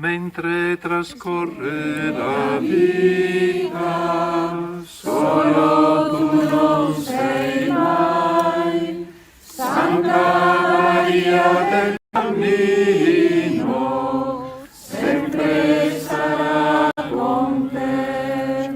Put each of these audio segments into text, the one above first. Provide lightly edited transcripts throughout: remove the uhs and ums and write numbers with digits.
Mentre trascorre la vita, solo tu non sei mai, Santa Maria del Cammino, sempre sarà con te.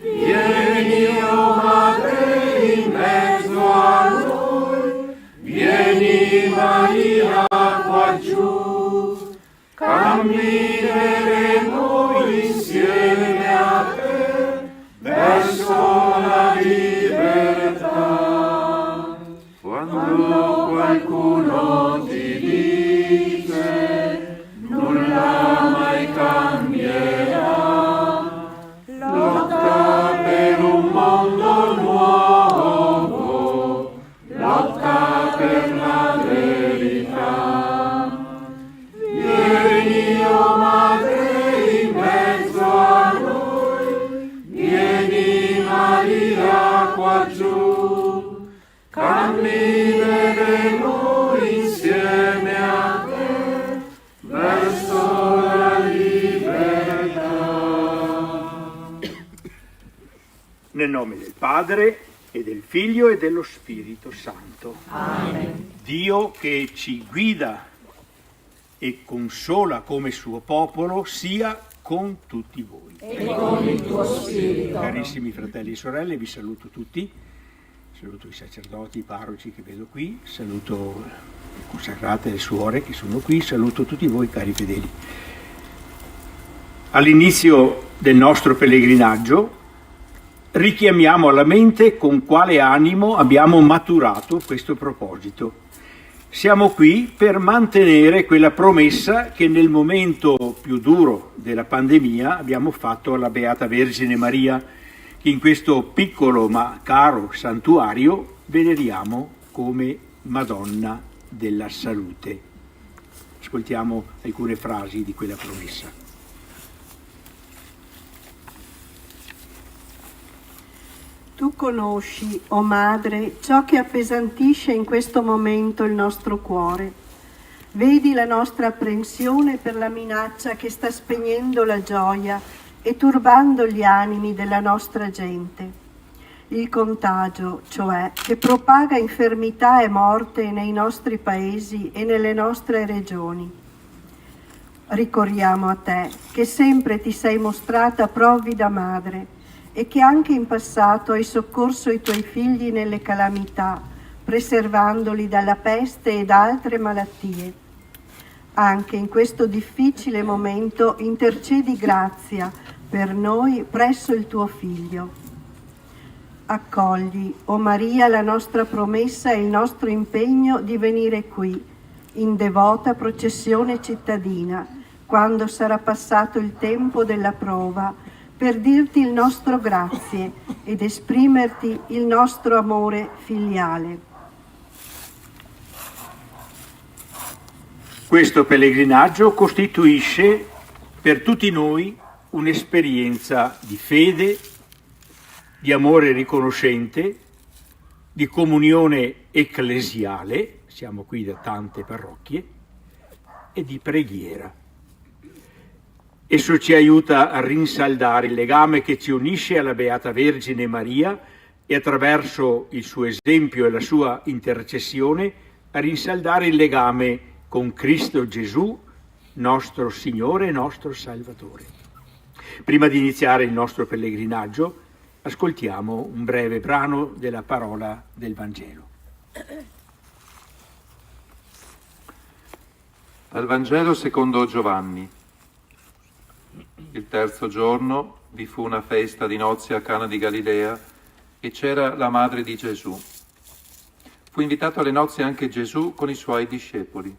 Vieni, o Madre, in mezzo a noi, vieni Maria qua giù, cammineremo insieme a te verso la libertà. Quando qualcuno ti dice nulla mai cambierà, lotta per un mondo nuovo, lotta per la verità. Vieni, o Madre, in mezzo a noi, vieni Maria qua giù, cammineremo insieme a te verso la libertà. Nel nome del Padre e del Figlio e dello Spirito Santo. Amen. Dio che ci guida e consola come suo popolo sia con tutti voi. E con il tuo spirito. Carissimi fratelli e sorelle, vi saluto tutti, saluto i sacerdoti, i parroci che vedo qui, saluto le consacrate e le suore che sono qui, saluto tutti voi cari fedeli. All'inizio del nostro pellegrinaggio richiamiamo alla mente con quale animo abbiamo maturato questo proposito. Siamo qui per mantenere quella promessa che nel momento più duro della pandemia abbiamo fatto alla Beata Vergine Maria, che in questo piccolo ma caro santuario veneriamo come Madonna della Salute. Ascoltiamo alcune frasi di quella promessa. Tu conosci, o Madre, ciò che appesantisce in questo momento il nostro cuore. Vedi la nostra apprensione per la minaccia che sta spegnendo la gioia e turbando gli animi della nostra gente. Il contagio, cioè, che propaga infermità e morte nei nostri paesi e nelle nostre regioni. Ricorriamo a te, che sempre ti sei mostrata provvida madre, e che anche in passato hai soccorso i tuoi figli nelle calamità, preservandoli dalla peste e da altre malattie. Anche in questo difficile momento intercedi grazia per noi presso il tuo Figlio. Accogli, o Maria, la nostra promessa e il nostro impegno di venire qui, in devota processione cittadina, quando sarà passato il tempo della prova, per dirti il nostro grazie ed esprimerti il nostro amore filiale. Questo pellegrinaggio costituisce per tutti noi un'esperienza di fede, di amore riconoscente, di comunione ecclesiale, siamo qui da tante parrocchie, e di preghiera. Esso ci aiuta a rinsaldare il legame che ci unisce alla Beata Vergine Maria e attraverso il suo esempio e la sua intercessione a rinsaldare il legame con Cristo Gesù, nostro Signore e nostro Salvatore. Prima di iniziare il nostro pellegrinaggio, ascoltiamo un breve brano della parola del Vangelo. Dal Vangelo secondo Giovanni. Il terzo giorno vi fu una festa di nozze a Cana di Galilea e c'era la madre di Gesù. Fu invitato alle nozze anche Gesù con i suoi discepoli.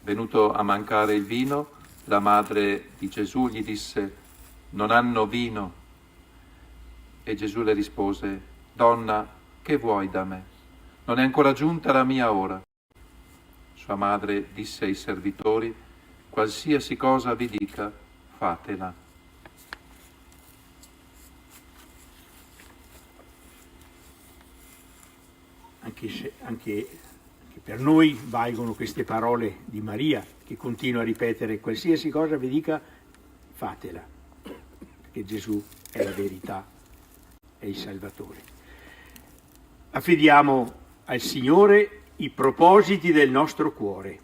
Venuto a mancare il vino, la madre di Gesù gli disse: «Non hanno vino». E Gesù le rispose: «Donna, che vuoi da me? Non è ancora giunta la mia ora». Sua madre disse ai servitori: «Qualsiasi cosa vi dica, fatela». Anche che per noi valgono queste parole di Maria, che continua a ripetere: qualsiasi cosa vi dica, fatela, perché Gesù è la verità, è il Salvatore. Affidiamo al Signore i propositi del nostro cuore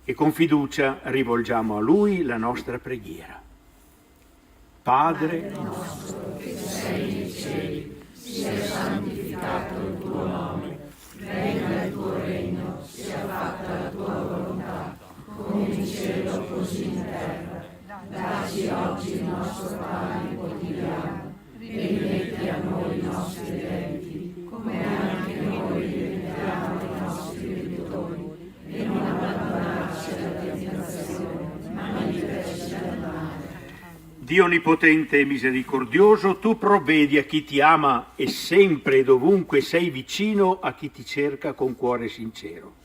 e con fiducia rivolgiamo a Lui la nostra preghiera. Padre nostro che sei nei cieli, sia santificato il tuo nome, venga il tuo regno, sia fatta la tua volontà, come in cielo così in terra. Dacci oggi il nostro pane quotidiano, rimetti a noi i nostri debiti, come anche noi rimettiamo ai nostri debitori, e non abbandonarci alla tentazione, ma liberaci dal male. Dio onnipotente e misericordioso, tu provvedi a chi ti ama e sempre e dovunque sei vicino a chi ti cerca con cuore sincero.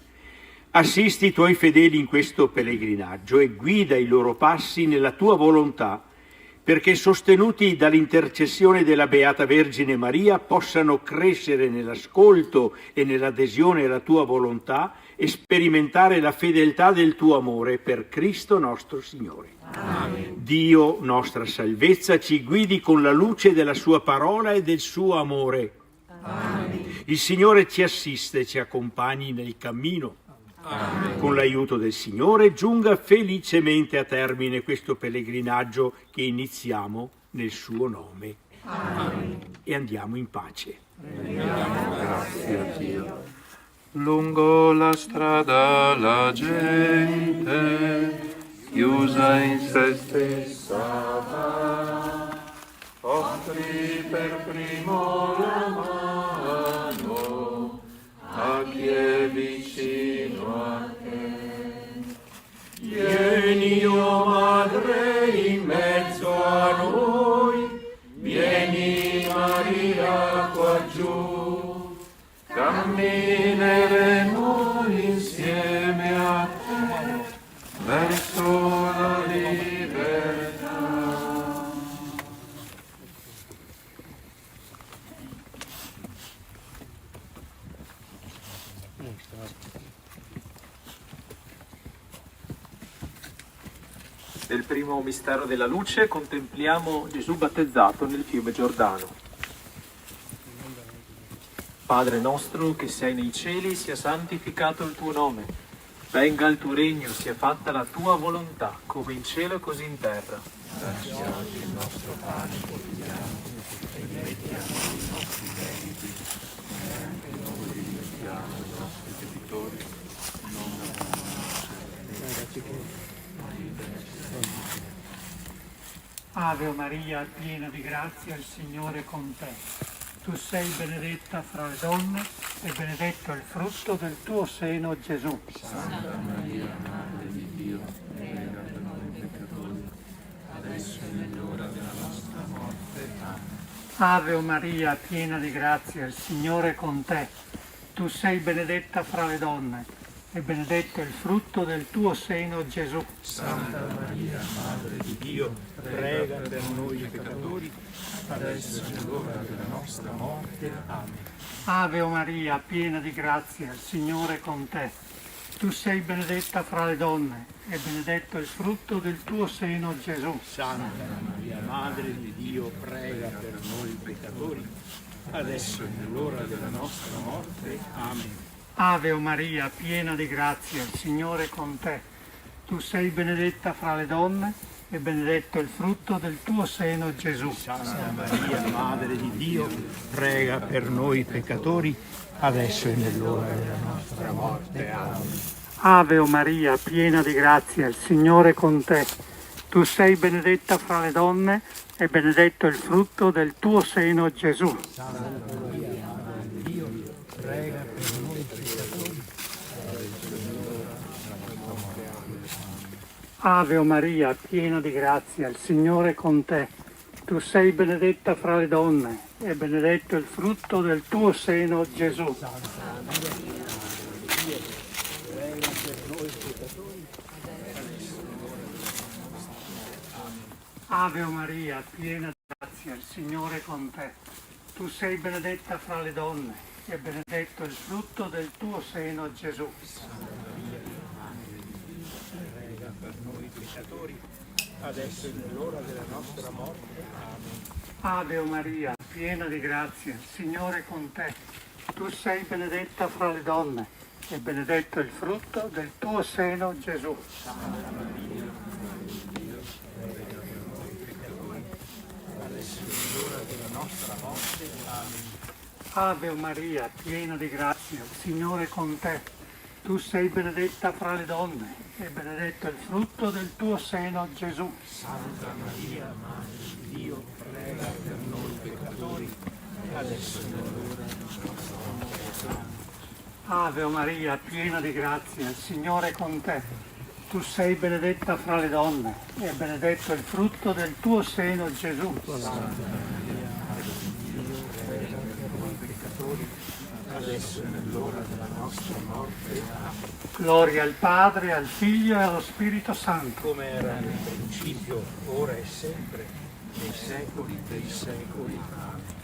Assisti i tuoi fedeli in questo pellegrinaggio e guida i loro passi nella tua volontà, perché sostenuti dall'intercessione della Beata Vergine Maria possano crescere nell'ascolto e nell'adesione alla tua volontà e sperimentare la fedeltà del tuo amore per Cristo nostro Signore. Amen. Dio, nostra salvezza, ci guidi con la luce della sua parola e del suo amore. Amen. Il Signore ci assiste e ci accompagni nel cammino. Amen. Con l'aiuto del Signore giunga felicemente a termine questo pellegrinaggio che iniziamo nel suo nome. Amen. E andiamo in pace. Grazie a Dio. Lungo la strada la gente, chiusa in se stessa, va, offri per primo la mano a chi è vicino a te. Vieni, o Madre, in mezzo a noi, vieni Maria qua giù, cammineremo insieme a te verso la libertà. Nel primo mistero della luce contempliamo Gesù battezzato nel fiume Giordano. Padre nostro che sei nei cieli, sia santificato il tuo nome. Venga il tuo regno, sia fatta la tua volontà, come in cielo e così in terra. Dacci oggi il nostro pane quotidiano, e rimetti a noi i nostri debiti, e anche noi rimettiamo i nostri debitori, non abbandonarci alla tentazione. Ave Maria, piena di grazia, il Signore è con te. Tu sei benedetta fra le donne e benedetto è il frutto del tuo seno, Gesù. Santa Maria, Madre di Dio, prega per noi peccatori, adesso e nell'ora della nostra morte. Amen. Ave Maria, piena di grazia, il Signore è con te. Tu sei benedetta fra le donne e benedetto è il frutto del tuo seno, Gesù. Santa Maria, Madre di Dio, prega per noi peccatori, adesso è l'ora della nostra morte. Amen. Ave Maria, piena di grazia, il Signore è con te. Tu sei benedetta fra le donne e benedetto è il frutto del tuo seno, Gesù. Santa Maria, Madre di Dio, prega per noi peccatori, adesso è nell'ora della nostra morte. Amen. Ave Maria, piena di grazia, il Signore è con te. Tu sei benedetta fra le donne e benedetto è il frutto del tuo seno, Gesù. Santa Maria, Madre di Dio, prega per noi peccatori, adesso è nell'ora della nostra morte. Amen. Ave Maria, piena di grazia, il Signore è con te. Tu sei benedetta fra le donne e benedetto è il frutto del tuo seno, Gesù. Santa Maria, Madre di Dio, prega per noi peccatori, adesso è nell'ora della nostra morte. Ave Maria, piena di grazia, il Signore è con te. Tu sei benedetta fra le donne e benedetto è il frutto del tuo seno, Gesù. Ave Maria, piena di grazia, il Signore è con te. Tu sei benedetta fra le donne e benedetto il frutto del tuo seno, Gesù. Prega per noi peccatori, adesso è l'ora della nostra morte. Amen. Ave Maria, piena di grazia, il Signore è con te. Tu sei benedetta fra le donne e benedetto il frutto del tuo seno, Gesù. Santa Maria, Madre di Dio, prega per noi peccatori, adesso è l'ora della nostra morte. Amen. Ave Maria, piena di grazia, il Signore è con te. Tu sei benedetta fra le donne e benedetto il frutto del tuo seno, Gesù. Santa Maria, Madre di Dio, prega per noi peccatori, adesso è l'ora della nostra morte. Ave Maria, piena di grazia, il Signore è con te. Tu sei benedetta fra le donne e benedetto il frutto del tuo seno, Gesù. Santa Maria, Madre di Dio, prega per noi peccatori, adesso è l'ora della nostra morte. Amen. Gloria al Padre, al Figlio e allo Spirito Santo. Come era nel principio, ora e sempre, nei secoli dei secoli. Amen.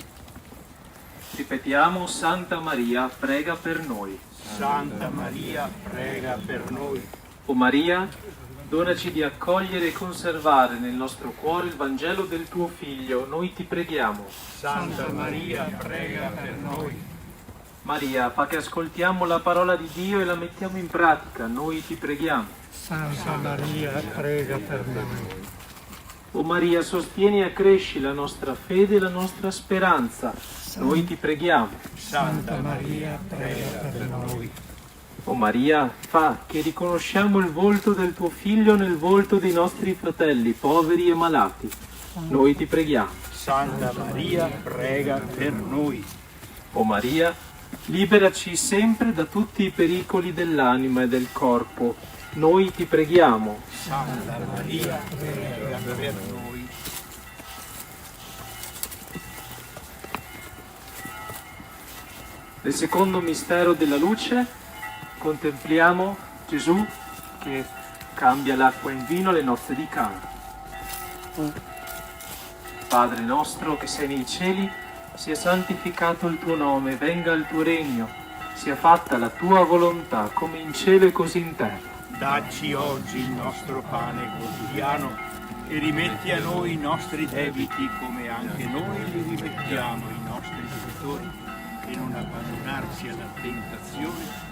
Ripetiamo, Santa Maria, prega per noi. Santa Maria, prega per noi. O Maria, donaci di accogliere e conservare nel nostro cuore il Vangelo del tuo Figlio, noi ti preghiamo. Santa Maria, prega per noi. Maria, fa che ascoltiamo la parola di Dio e la mettiamo in pratica, noi ti preghiamo. Santa Maria, prega per noi. O Maria, sostieni e accresci la nostra fede e la nostra speranza, noi ti preghiamo. Santa Maria, prega per noi. O Maria, fa che riconosciamo il volto del tuo Figlio nel volto dei nostri fratelli, poveri e malati, noi ti preghiamo. Santa Maria, prega per noi. O Maria, liberaci sempre da tutti i pericoli dell'anima e del corpo, noi ti preghiamo. Santa Maria, prega per noi. Nel secondo mistero della luce contempliamo Gesù che cambia l'acqua in vino alle nozze di Cana. Padre nostro che sei nei cieli, sia santificato il tuo nome, venga il tuo regno, sia fatta la tua volontà come in cielo e così in terra. Dacci oggi il nostro pane quotidiano e rimetti a noi i nostri debiti come anche noi li rimettiamo ai nostri debitori e non abbandonarci alla tentazione.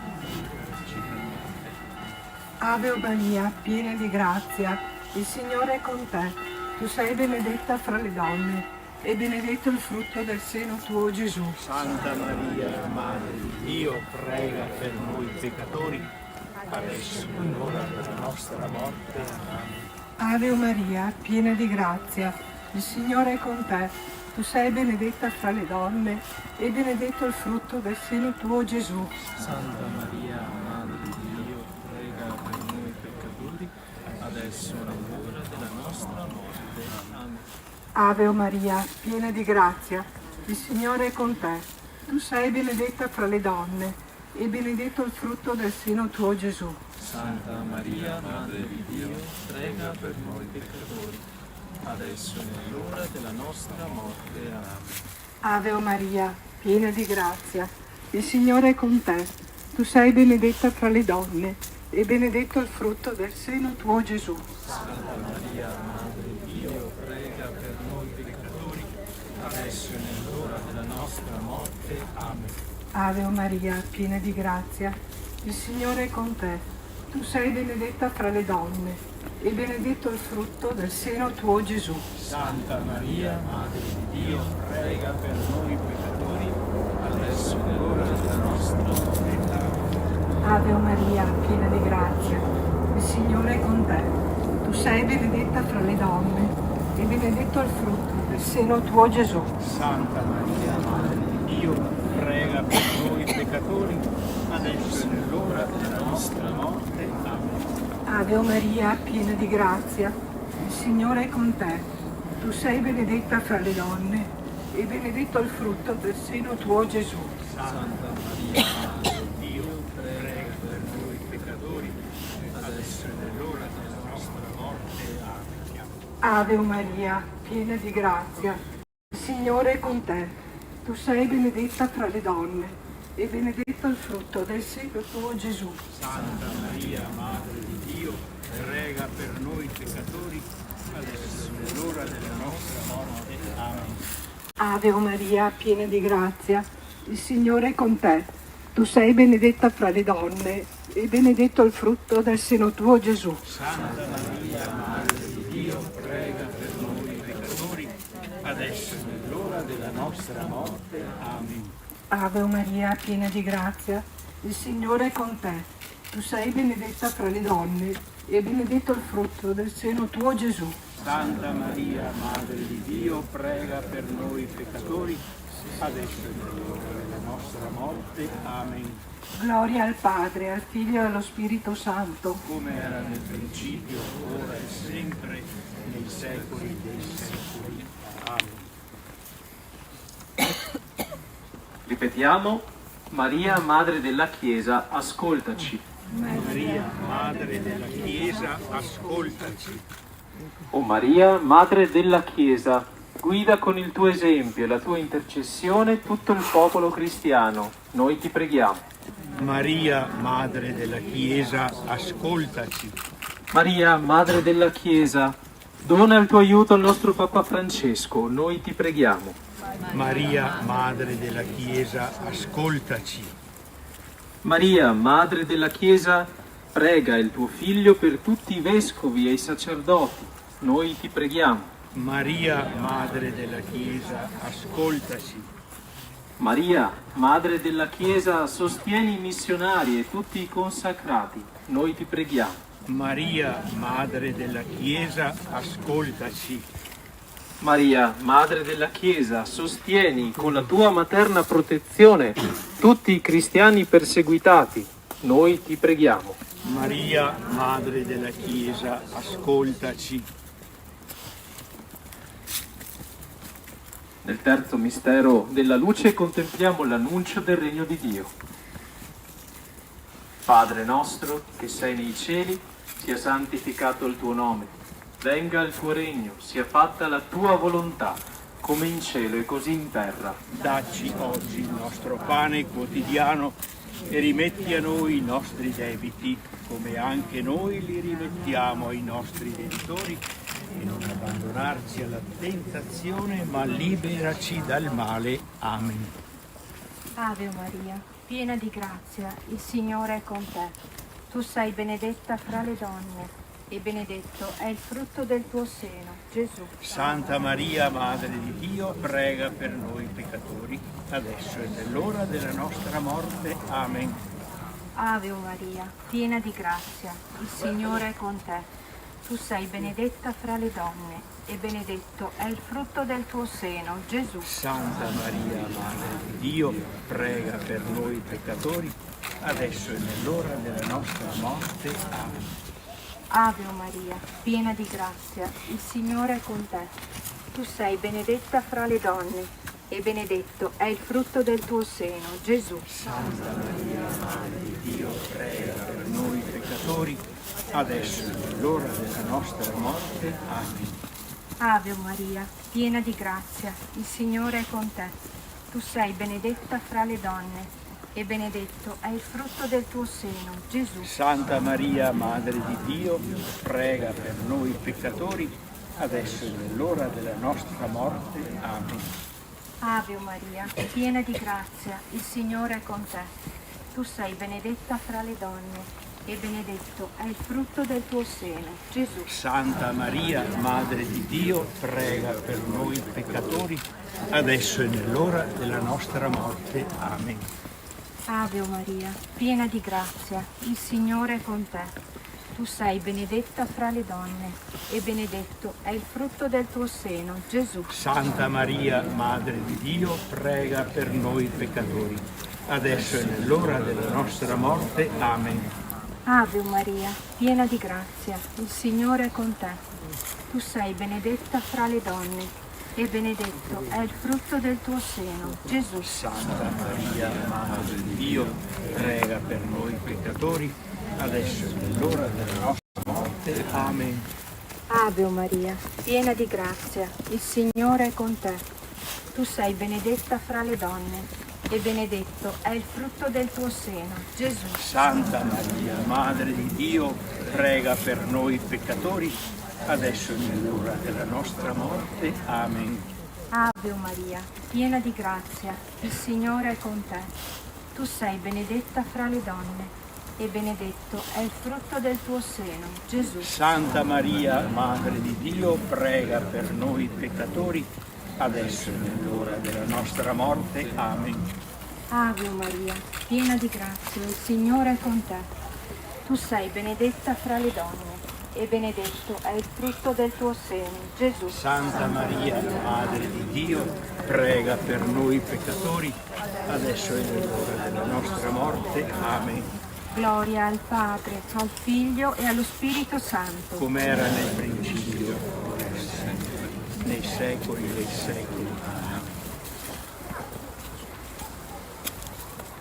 Ave Maria, piena di grazia, il Signore è con te. Tu sei benedetta fra le donne e benedetto il frutto del seno tuo, Gesù. Santa Maria, Madre di Dio, prega per noi peccatori, adesso è l'ora della nostra morte. Amen. Ave Maria, piena di grazia, il Signore è con te. Tu sei benedetta fra le donne e benedetto il frutto del seno tuo, Gesù. Santa Maria, Madre di Dio, prega per noi peccatori, adesso è l'ora della nostra morte. Amen. Ave Maria, piena di grazia, il Signore è con te. Tu sei benedetta fra le donne e benedetto il frutto del seno tuo, Gesù. Santa Maria, Madre di Dio, prega per noi peccatori, adesso è l'ora della nostra morte. Amen. Ave Maria, piena di grazia, il Signore è con te. Tu sei benedetta fra le donne e benedetto il frutto del seno tuo, Gesù. Santa Maria, Madre di Dio, prega per noi peccatori, adesso è l'ora della nostra morte. Amen. Ave Maria, piena di grazia, il Signore è con te. Tu sei benedetta fra le donne e benedetto il frutto del seno tuo, Gesù. Santa Maria, Madre di Dio, prega per noi peccatori, adesso è l'ora della nostra morte. Amen. Ave Maria, piena di grazia, il Signore è con te. Tu sei benedetta fra le donne e benedetto il frutto del seno tuo, Gesù. Santa Maria, Madre di Dio, prega per noi peccatori, adesso è l'ora della nostra morte. Amen. Ave Maria, piena di grazia, il Signore è con te. Tu sei benedetta fra le donne e benedetto il frutto del seno tuo, Gesù. Santa Maria, Madre di Dio, prega per noi peccatori, adesso è l'ora della nostra morte. Amen. Ave Maria, piena di grazia, il Signore è con te. Tu sei benedetta fra le donne e benedetto il frutto del seno tuo, Gesù. Santa Maria, Madre di Dio, prega per noi peccatori, adesso è l'ora della nostra morte. Amen. Ave Maria, piena di grazia, il Signore è con te. Tu sei benedetta fra le donne e benedetto il frutto del seno tuo, Gesù. Santa Maria, Madre di Dio, prega per noi peccatori, adesso è l'ora della nostra morte. Amen. Ave Maria, piena di grazia, il Signore è con te. Tu sei benedetta fra le donne e benedetto il frutto del seno tuo, Gesù. Santa Maria, Madre di Dio, prega per noi peccatori, adesso è l'ora della nostra morte. Amen. Gloria al Padre, al Figlio e allo Spirito Santo. Come era nel principio, ora e sempre, nei secoli dei secoli. Amen. Ripetiamo, Maria, Madre della Chiesa, ascoltaci. Maria, Madre della Chiesa, ascoltaci. O Maria, Madre della Chiesa, guida con il tuo esempio e la tua intercessione tutto il popolo cristiano. Noi ti preghiamo. Maria, Madre della Chiesa, ascoltaci. Maria, Madre della Chiesa, dona il tuo aiuto al nostro Papa Francesco. Noi ti preghiamo. Maria, Madre della Chiesa, ascoltaci. Maria, Madre della Chiesa, prega il tuo Figlio per tutti i vescovi e i sacerdoti. Noi ti preghiamo. Maria, Madre della Chiesa, ascoltaci. Maria, Madre della Chiesa, sostieni i missionari e tutti i consacrati. Noi ti preghiamo. Maria, Madre della Chiesa, ascoltaci. Maria, Madre della Chiesa, sostieni con la tua materna protezione tutti i cristiani perseguitati. Noi ti preghiamo. Maria, Madre della Chiesa, ascoltaci. Nel terzo mistero della luce contempliamo l'annuncio del regno di Dio. Padre nostro, che sei nei cieli, sia santificato il tuo nome. Venga il tuo regno, sia fatta la tua volontà, come in cielo e così in terra. Dacci oggi il nostro pane quotidiano e rimetti a noi i nostri debiti, come anche noi li rimettiamo ai nostri debitori, e non abbandonarci alla tentazione, ma liberaci dal male. Amen. Ave Maria, piena di grazia, il Signore è con te. Tu sei benedetta fra le donne e benedetto è il frutto del tuo seno, Gesù. Santa Maria, Madre di Dio, prega per noi peccatori, adesso è nell'ora della nostra morte. Amen. Ave Maria, piena di grazia, il Signore è con te. Tu sei benedetta fra le donne e benedetto è il frutto del tuo seno, Gesù. Santa Maria, Madre di Dio, prega per noi peccatori, adesso è nell'ora della nostra morte. Amen. Ave Maria, piena di grazia, il Signore è con te. Tu sei benedetta fra le donne e benedetto è il frutto del tuo seno, Gesù. Santa Maria, Madre di Dio, prega per noi peccatori, adesso è nell'ora della nostra morte. Amen. Ave Maria, piena di grazia, il Signore è con te. Tu sei benedetta fra le donne e benedetto è il frutto del tuo seno, Gesù. Santa Maria, Madre di Dio, prega per noi peccatori, adesso è nell'ora della nostra morte. Amen. Ave Maria, piena di grazia, il Signore è con te. Tu sei benedetta fra le donne e benedetto è il frutto del tuo seno, Gesù. Santa Maria, Madre di Dio, prega per noi peccatori, adesso è nell'ora della nostra morte. Amen. Ave Maria, piena di grazia, il Signore è con te. Tu sei benedetta fra le donne e benedetto è il frutto del tuo seno, Gesù. Santa Maria, Madre di Dio, prega per noi peccatori, adesso è nell'ora della nostra morte. Amen. Ave Maria, piena di grazia, il Signore è con te. Tu sei benedetta fra le donne e benedetto è il frutto del tuo seno, Gesù. Santa Maria, Madre di Dio, prega per noi peccatori, adesso è nell'ora della nostra morte. Amen. Ave Maria, piena di grazia, il Signore è con te. Tu sei benedetta fra le donne e benedetto è il frutto del tuo seno, Gesù. Santa Maria, Madre di Dio, prega per noi peccatori, adesso e nell'ora della nostra morte. Amen. Ave Maria, piena di grazia, il Signore è con te. Tu sei benedetta fra le donne e benedetto è il frutto del tuo seno, Gesù. Santa Maria, Madre di Dio, prega per noi peccatori, adesso e nell'ora della nostra morte. Amen. Ave Maria, piena di grazia, il Signore è con te. Tu sei benedetta fra le donne e benedetto è il frutto del tuo seno, Gesù. Santa Maria, Madre di Dio, prega per noi peccatori, adesso e nell'ora della nostra morte. Amen. Gloria al Padre, al Figlio e allo Spirito Santo. Come era nel principio, ora e sempre, nei secoli dei secoli.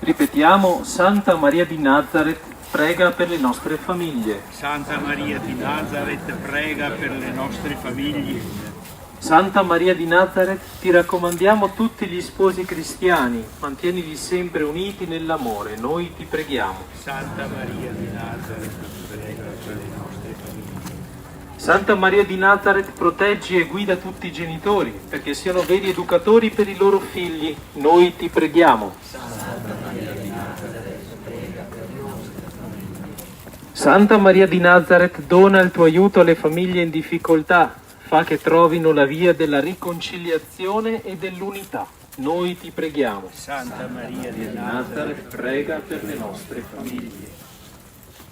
Ripetiamo, Santa Maria di Nazareth, prega per le nostre famiglie. Santa Maria di Nazareth, prega per le nostre famiglie. Santa Maria di Nazareth, ti raccomandiamo tutti gli sposi cristiani, mantienili sempre uniti nell'amore, noi ti preghiamo. Santa Maria di Nazareth, prega per le nostre famiglie. Santa Maria di Nazareth, proteggi e guida tutti i genitori, perché siano veri educatori per i loro figli, noi ti preghiamo. Santa Maria di Nazareth, dona il tuo aiuto alle famiglie in difficoltà, fa che trovino la via della riconciliazione e dell'unità. Noi ti preghiamo. Santa Maria di Nazareth, prega per le nostre famiglie.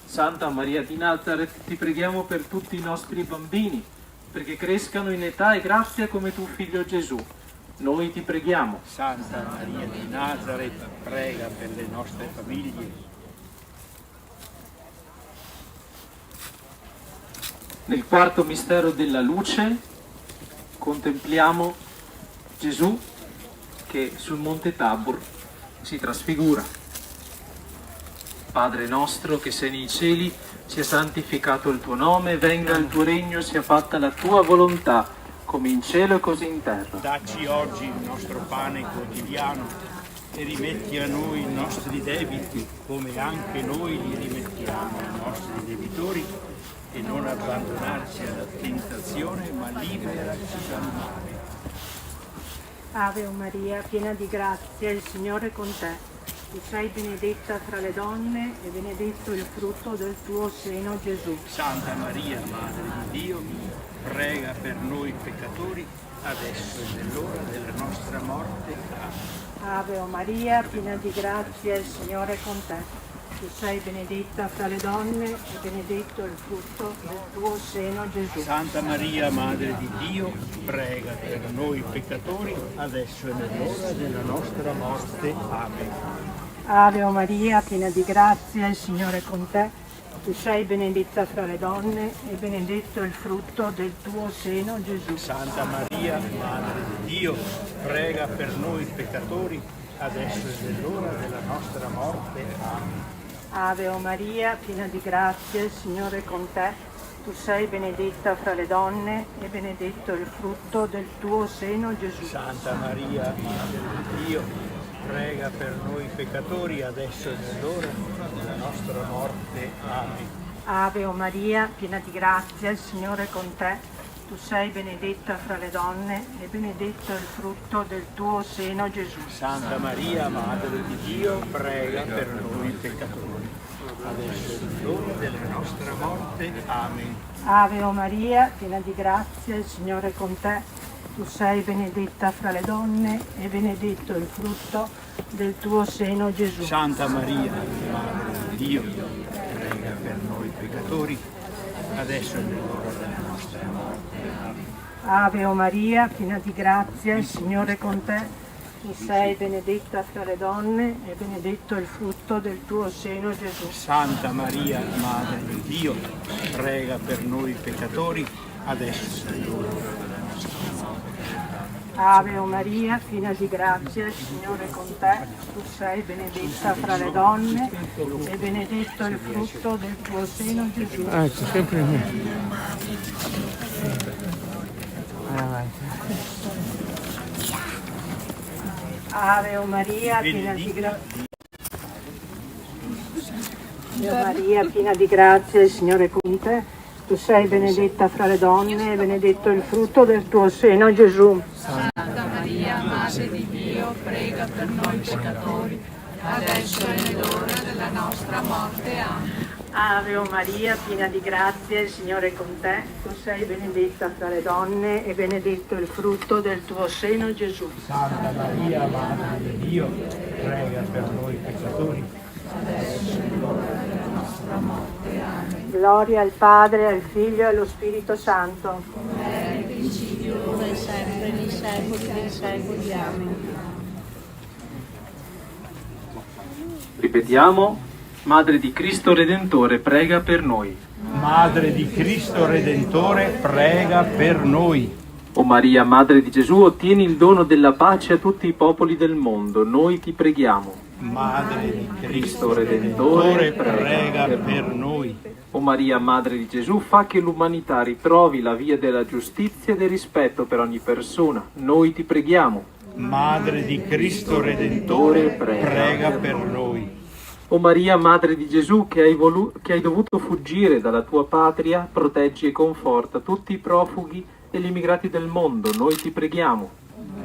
Santa Maria di Nazareth, ti preghiamo per tutti i nostri bambini, perché crescano in età e grazia come tuo figlio Gesù. Noi ti preghiamo. Santa Maria di Nazareth, prega per le nostre famiglie. Nel quarto mistero della luce contempliamo Gesù che sul monte Tabor si trasfigura. Padre nostro che sei nei cieli, sia santificato il tuo nome, venga il tuo regno, sia fatta la tua volontà, come in cielo e così in terra. Dacci oggi il nostro pane quotidiano e rimetti a noi i nostri debiti, come anche noi li rimettiamo ai nostri debitori, e non abbandonarci alla tentazione, ma liberaci dal male. Ave Maria, piena di grazia, il Signore è con te. Tu sei benedetta fra le donne e benedetto il frutto del tuo seno, Gesù. Santa Maria, Madre di Dio, prega per noi peccatori, adesso e nell'ora della nostra morte. Amen. Ave Maria, piena di grazia, il Signore è con te. Tu sei benedetta fra le donne e benedetto il frutto del tuo seno, Gesù. Santa Maria, Madre di Dio, prega per noi peccatori, adesso e nell'ora della nostra morte. Amen. Ave Maria, piena di grazia, il Signore è con te. Tu sei benedetta fra le donne e benedetto il frutto del tuo seno, Gesù. Santa Maria, Madre di Dio, prega per noi peccatori, adesso e nell'ora della nostra morte. Amen. Ave Maria, piena di grazia, il Signore è con te. Tu sei benedetta fra le donne e benedetto il frutto del tuo seno, Gesù. Santa Maria, Madre di Dio, prega per noi peccatori, adesso e nell'ora della nostra morte. Amen. Ave Maria, piena di grazia, il Signore è con te. Tu sei benedetta fra le donne e benedetto il frutto del tuo seno, Gesù. Santa Maria, Madre di Dio, prega per noi peccatori, adesso e nell'ora della nostra morte. Amen. Ave Maria, piena di grazia, il Signore è con te. Tu sei benedetta fra le donne e benedetto il frutto del tuo seno, Gesù. Santa Maria, Madre di Dio, prega per noi peccatori, adesso e nell'ora della nostra morte. Ave Maria, piena di grazia, il Signore è con te. Tu sei benedetta fra le donne e benedetto il frutto del tuo seno, Gesù. Santa Maria, Madre di Dio, prega per noi peccatori, adesso e nell'ora della nostra morte. Ave Maria, piena di grazia, il Signore è con te. Tu sei benedetta fra le donne e benedetto il frutto del tuo seno, Gesù. C'è sempre Ave o Maria, piena di grazia. Ave Maria, piena di grazia, il Signore è con te. Tu sei benedetta fra le donne e benedetto il frutto del tuo seno, Gesù. Santa Maria, Madre di Dio, prega per noi peccatori, adesso è nell'ora della nostra morte. Amen. Ave o Maria, piena di grazia, il Signore è con te. Tu sei benedetta fra le donne e benedetto il frutto del tuo seno, Gesù. Santa Maria, Madre di Dio, prega per noi peccatori. Adesso è l'ora della nostra morte. Amen. Gloria al Padre, al Figlio e allo Spirito Santo. Come era nel principio, ora e sempre, nei secoli dei secoli. Amen. Ripetiamo, Madre di Cristo Redentore, prega per noi. Madre di Cristo Redentore, prega per noi. O Maria, Madre di Gesù, ottieni il dono della pace a tutti i popoli del mondo, noi ti preghiamo. Madre di Cristo Redentore, prega per noi. O Maria, Madre di Gesù, fa che l'umanità ritrovi la via della giustizia e del rispetto per ogni persona, noi ti preghiamo. Madre di Cristo Redentore, prega per noi. O Maria, Madre di Gesù, che hai dovuto fuggire dalla tua patria, proteggi e conforta tutti i profughi e gli immigrati del mondo, noi ti preghiamo.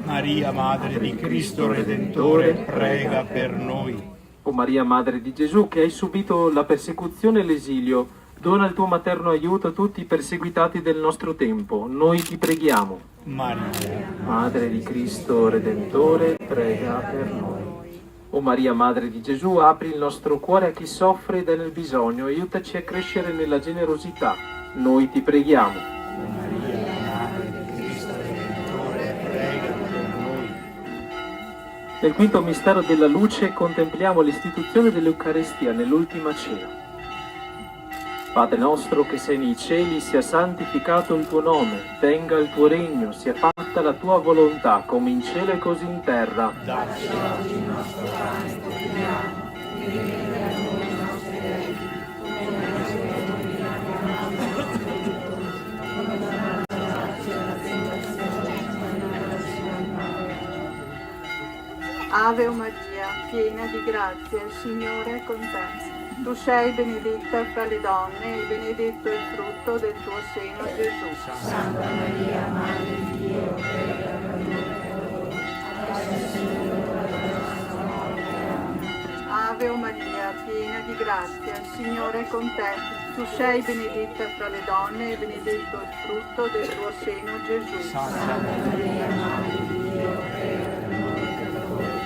Maria, Madre di Cristo Redentore, prega per noi. O Maria, Madre di Gesù, che hai subito la persecuzione e l'esilio, dona il tuo materno aiuto a tutti i perseguitati del nostro tempo, noi ti preghiamo. Maria, Madre di Cristo Redentore, prega per noi. O Maria, Madre di Gesù, apri il nostro cuore a chi soffre ed è nel bisogno, aiutaci a crescere nella generosità, noi ti preghiamo. Maria, Madre di Cristo Redentore, prega per noi. Nel quinto mistero della luce contempliamo l'istituzione dell'Eucaristia nell'ultima cena. Padre nostro che sei nei cieli, sia santificato il tuo nome, venga il tuo regno, sia fatta la tua volontà, come in cielo e così in terra. Dacci oggi il nostro pane quotidiano, e rimetti a noi i nostri debiti, come noi perdoniamo a nostri debitori, non lasciarci alla tentazione, ma Ave o Maria, piena di grazia, il Signore è con te. Tu sei benedetta fra le donne e benedetto il frutto del tuo seno, Gesù. Santa Maria, Madre di Dio, prega per noi peccatori, adesso è l'ora della nostra morte. Amen. Ave o Maria, piena di grazia, il Signore è con te. Tu sei benedetta fra le donne e benedetto il frutto del tuo seno, Gesù. Santa Maria, Madre di Dio, prega per noi peccatori,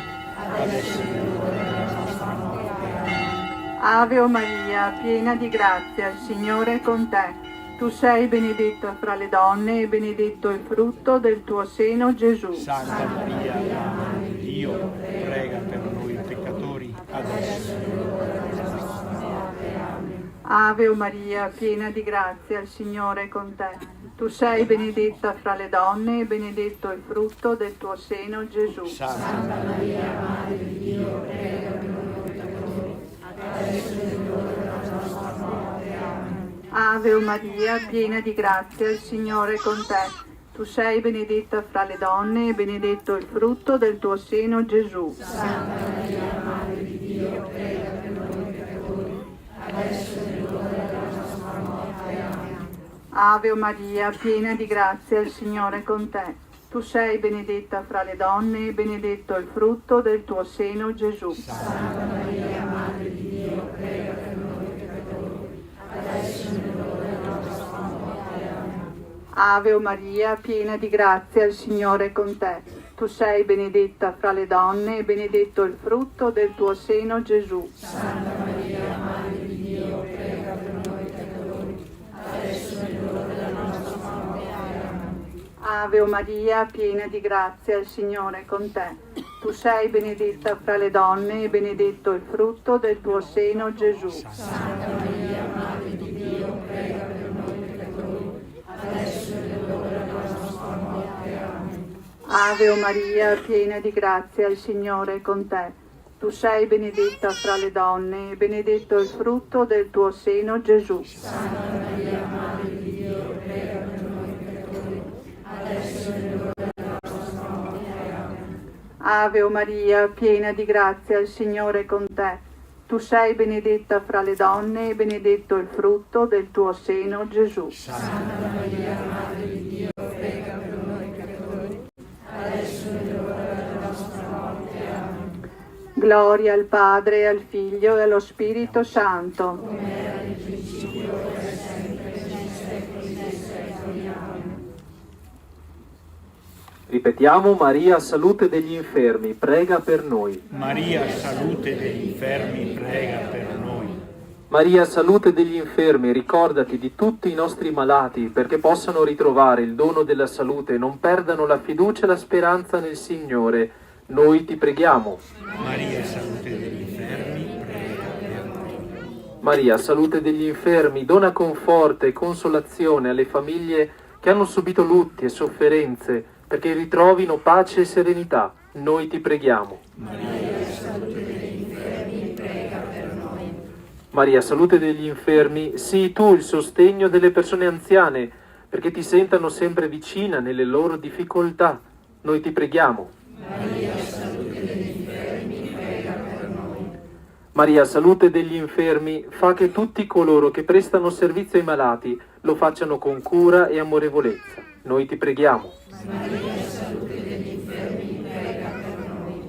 adesso è l'ora della nostra morte. Amen. Ave o Maria, piena di grazia, il Signore è con te. Tu sei benedetta fra le donne e benedetto il frutto del tuo seno, Gesù. Santa Maria, Madre di Dio, prega per noi peccatori, adesso è l'ora della nostra morte. Amen. Ave o Maria, piena di grazia, il Signore è con te. Tu sei benedetta fra le donne e benedetto il frutto del tuo seno, Gesù. Santa Maria, Madre di Dio, prega per noi peccatori, adesso è l'ora della nostra morte. Amen. Ave o Maria, piena di grazia, il Signore è con te. Tu sei benedetta fra le donne e benedetto il frutto del tuo seno, Gesù. Santa Maria, Madre di Dio, prega per noi peccatori, adesso è l'ora della nostra morte. Amen. Ave o Maria, piena di grazia, il Signore è con te. Tu sei benedetta fra le donne e benedetto il frutto del tuo seno, Gesù. Santa Maria, Madre di Dio, prega per noi peccatori, adesso è l'ora della nostra morte. Amen. Ave o Maria, piena di grazia, il Signore è con te. Tu sei benedetta fra le donne e benedetto il frutto del tuo seno, Gesù. Santa Maria, Madre di Dio, prega per noi peccatori, adesso è l'ora della nostra morte. Amen. Ave o Maria, piena di grazia, il Signore è con te. Tu sei benedetta fra le donne e benedetto il frutto del tuo seno, Gesù. Santa Maria, Madre di Dio, prega per noi peccatori, adesso è l'ora della nostra morte. Amen. Ave o Maria, piena di grazia, il Signore è con te. Tu sei benedetta fra le donne e benedetto il frutto del tuo seno, Gesù. Santa Maria, Madre di Dio, prega per noi peccatori, adesso è l'ora della nostra morte. Amen. Ave o Maria, piena di grazia, il Signore è con te. Tu sei benedetta fra le donne e benedetto il frutto del tuo seno, Gesù. Santa Maria, Madre di Dio, prega per noi peccatori, adesso è l'ora della nostra morte. Amen. Gloria al Padre, al Figlio e allo Spirito Santo. Come era nel principio, ora e sempre, nei secoli dei secoli. Amen. Ripetiamo: Maria, salute degli infermi, prega per noi. Maria, salute degli infermi, prega per noi. Maria, salute degli infermi, ricordati di tutti i nostri malati, perché possano ritrovare il dono della salute e non perdano la fiducia e la speranza nel Signore. Noi ti preghiamo. Maria, salute degli infermi, prega per noi. Maria, salute degli infermi, dona conforto e consolazione alle famiglie che hanno subito lutti e sofferenze, perché ritrovino pace e serenità. Noi ti preghiamo. Maria, salute degli infermi, prega per noi. Maria, salute degli infermi, sii tu il sostegno delle persone anziane, perché ti sentano sempre vicina nelle loro difficoltà. Noi ti preghiamo. Maria, salute degli infermi, prega per noi. Maria, salute degli infermi, fa che tutti coloro che prestano servizio ai malati lo facciano con cura e amorevolezza. Noi ti preghiamo. Maria, salute degli infermi, prega per noi.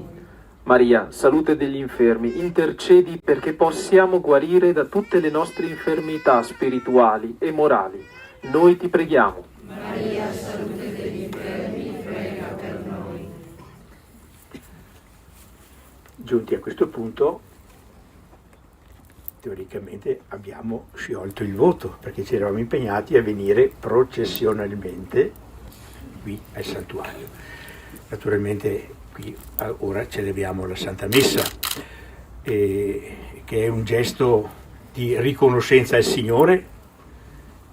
Maria, salute degli infermi, intercedi perché possiamo guarire da tutte le nostre infermità spirituali e morali. Noi ti preghiamo. Maria, salute degli infermi, prega per noi. Giunti a questo punto, teoricamente abbiamo sciolto il voto, perché ci eravamo impegnati a venire processionalmente qui al santuario. Naturalmente qui ora celebriamo la Santa Messa, che è un gesto di riconoscenza al Signore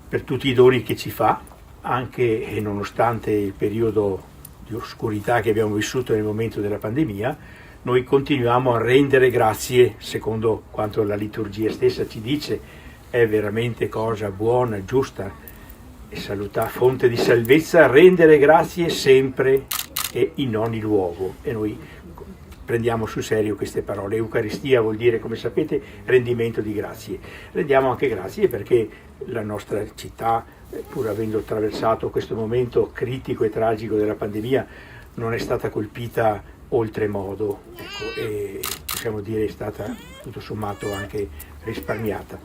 per tutti i doni che ci fa, anche e nonostante il periodo di oscurità che abbiamo vissuto nel momento della pandemia. Noi continuiamo a rendere grazie, secondo quanto la liturgia stessa ci dice, è veramente cosa buona, giusta e salutare, fonte di salvezza, rendere grazie sempre e in ogni luogo. E noi prendiamo sul serio queste parole. Eucaristia vuol dire, come sapete, rendimento di grazie. Rendiamo anche grazie perché la nostra città, pur avendo attraversato questo momento critico e tragico della pandemia, non è stata colpita oltremodo, ecco, e possiamo dire è stata tutto sommato anche risparmiata.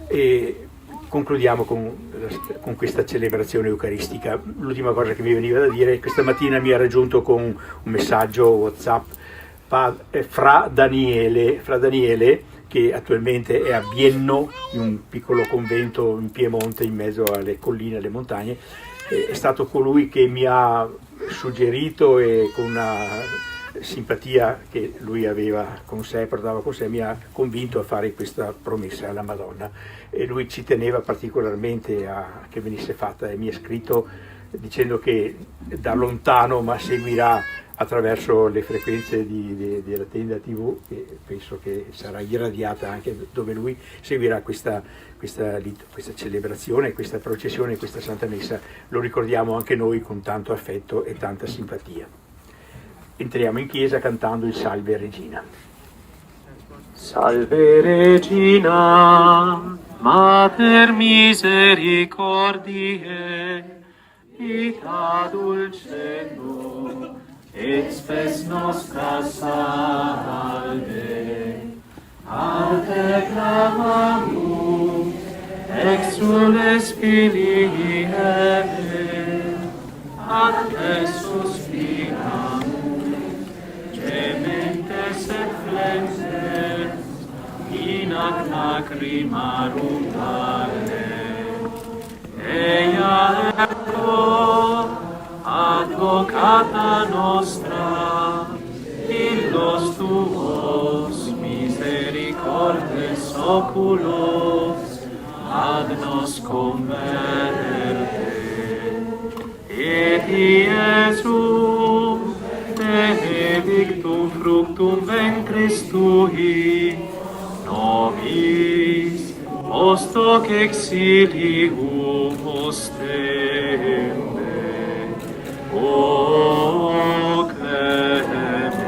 E concludiamo con questa celebrazione eucaristica. L'ultima cosa che mi veniva da dire: questa mattina mi ha raggiunto con un messaggio WhatsApp fra Daniele, che attualmente è a Bienno, in un piccolo convento in Piemonte, in mezzo alle colline, alle montagne. È stato colui che mi ha suggerito, e con una simpatia che lui aveva con sé, portava con sé, mi ha convinto a fare questa promessa alla Madonna, e lui ci teneva particolarmente a che venisse fatta, e mi ha scritto dicendo che da lontano ma seguirà attraverso le frequenze della tenda TV, che penso che sarà irradiata anche dove lui seguirà questa celebrazione, questa processione, questa Santa Messa. Lo ricordiamo anche noi con tanto affetto e tanta simpatia. Entriamo in chiesa cantando il Salve Regina. Salve Regina, Mater misericordiae, vita dulcedo, et spes nostra salve. A te clamamus, exules filii Eve, a te suspiramus, gementes et flentes, in ac lacrimarum vale. Eia ecco, advocata nostra, illos tuos misericordes oculos, ad nos converte. Et Iesu, benedictum fructum ventris tui, nobis post hoc exilium ostembe. O clemente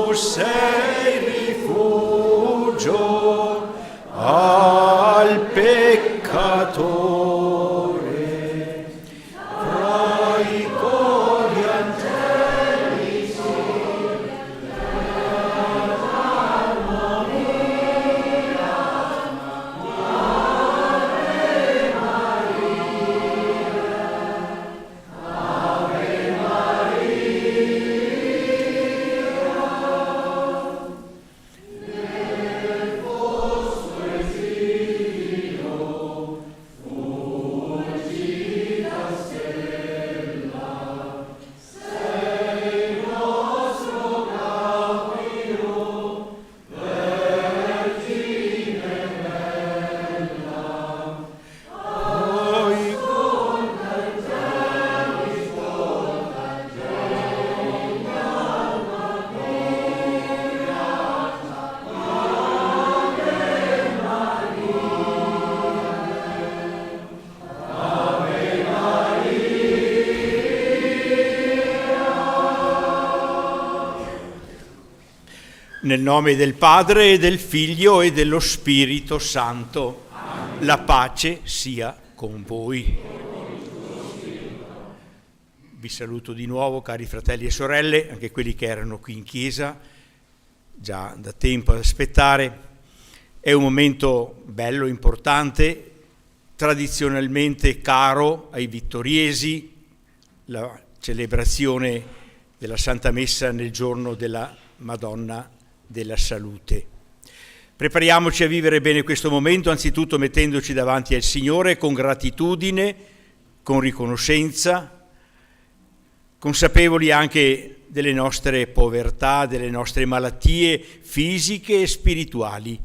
tu sei rifugio al peccatore, fra i cori angelici, Nel nome del Padre e del Figlio e dello Spirito Santo. Amen. La pace sia con voi. Vi saluto di nuovo, cari fratelli e sorelle, anche quelli che erano qui in chiesa, già da tempo ad aspettare. È un momento bello, importante, tradizionalmente caro ai vittoriesi, la celebrazione della Santa Messa nel giorno della Madonna della Salute. Prepariamoci a vivere bene questo momento, anzitutto mettendoci davanti al Signore con gratitudine, con riconoscenza, consapevoli anche delle nostre povertà, delle nostre malattie fisiche e spirituali.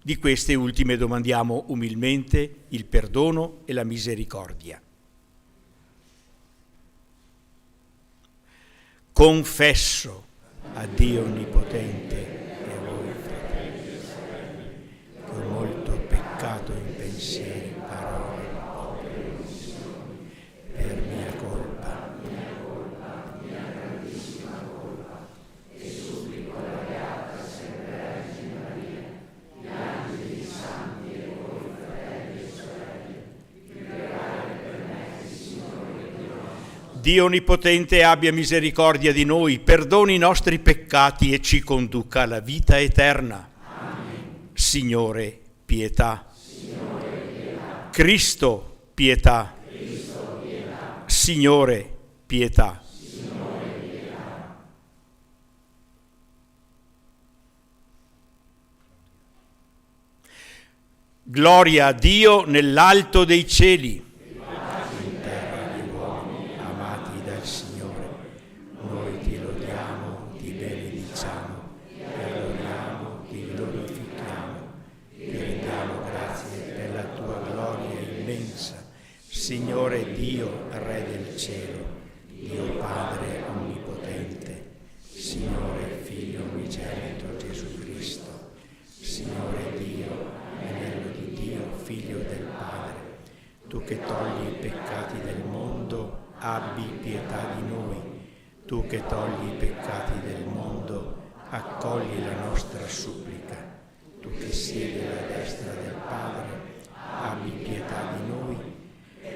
Di queste ultime domandiamo umilmente il perdono e la misericordia. Confesso a Dio Onnipotente e a voi, fratelli e sorelle, che ho molto peccato in pensieri, parole, per mia colpa, mia grandissima colpa, e supplico la Beata sempre Vergine Maria, gli angeli santi e voi, fratelli e sorelle, di pregare per me, il Signore Dio nostro. Dio Onnipotente abbia misericordia di noi, perdoni i nostri peccati e ci conduca alla vita eterna. Amen. Signore, pietà. Signore, pietà. Cristo, pietà. Cristo, pietà. Signore, pietà. Signore, pietà. Gloria a Dio nell'alto dei cieli. Signore Dio, Re del cielo, Dio Padre Onnipotente, Signore Figlio Unigenito Gesù Cristo, Signore Dio, Agnello di Dio, Figlio del Padre, tu che togli i peccati del mondo, abbi pietà di noi, tu che togli i peccati del mondo, accogli la nostra supplica, tu che siedi alla destra del Padre, abbi pietà di noi,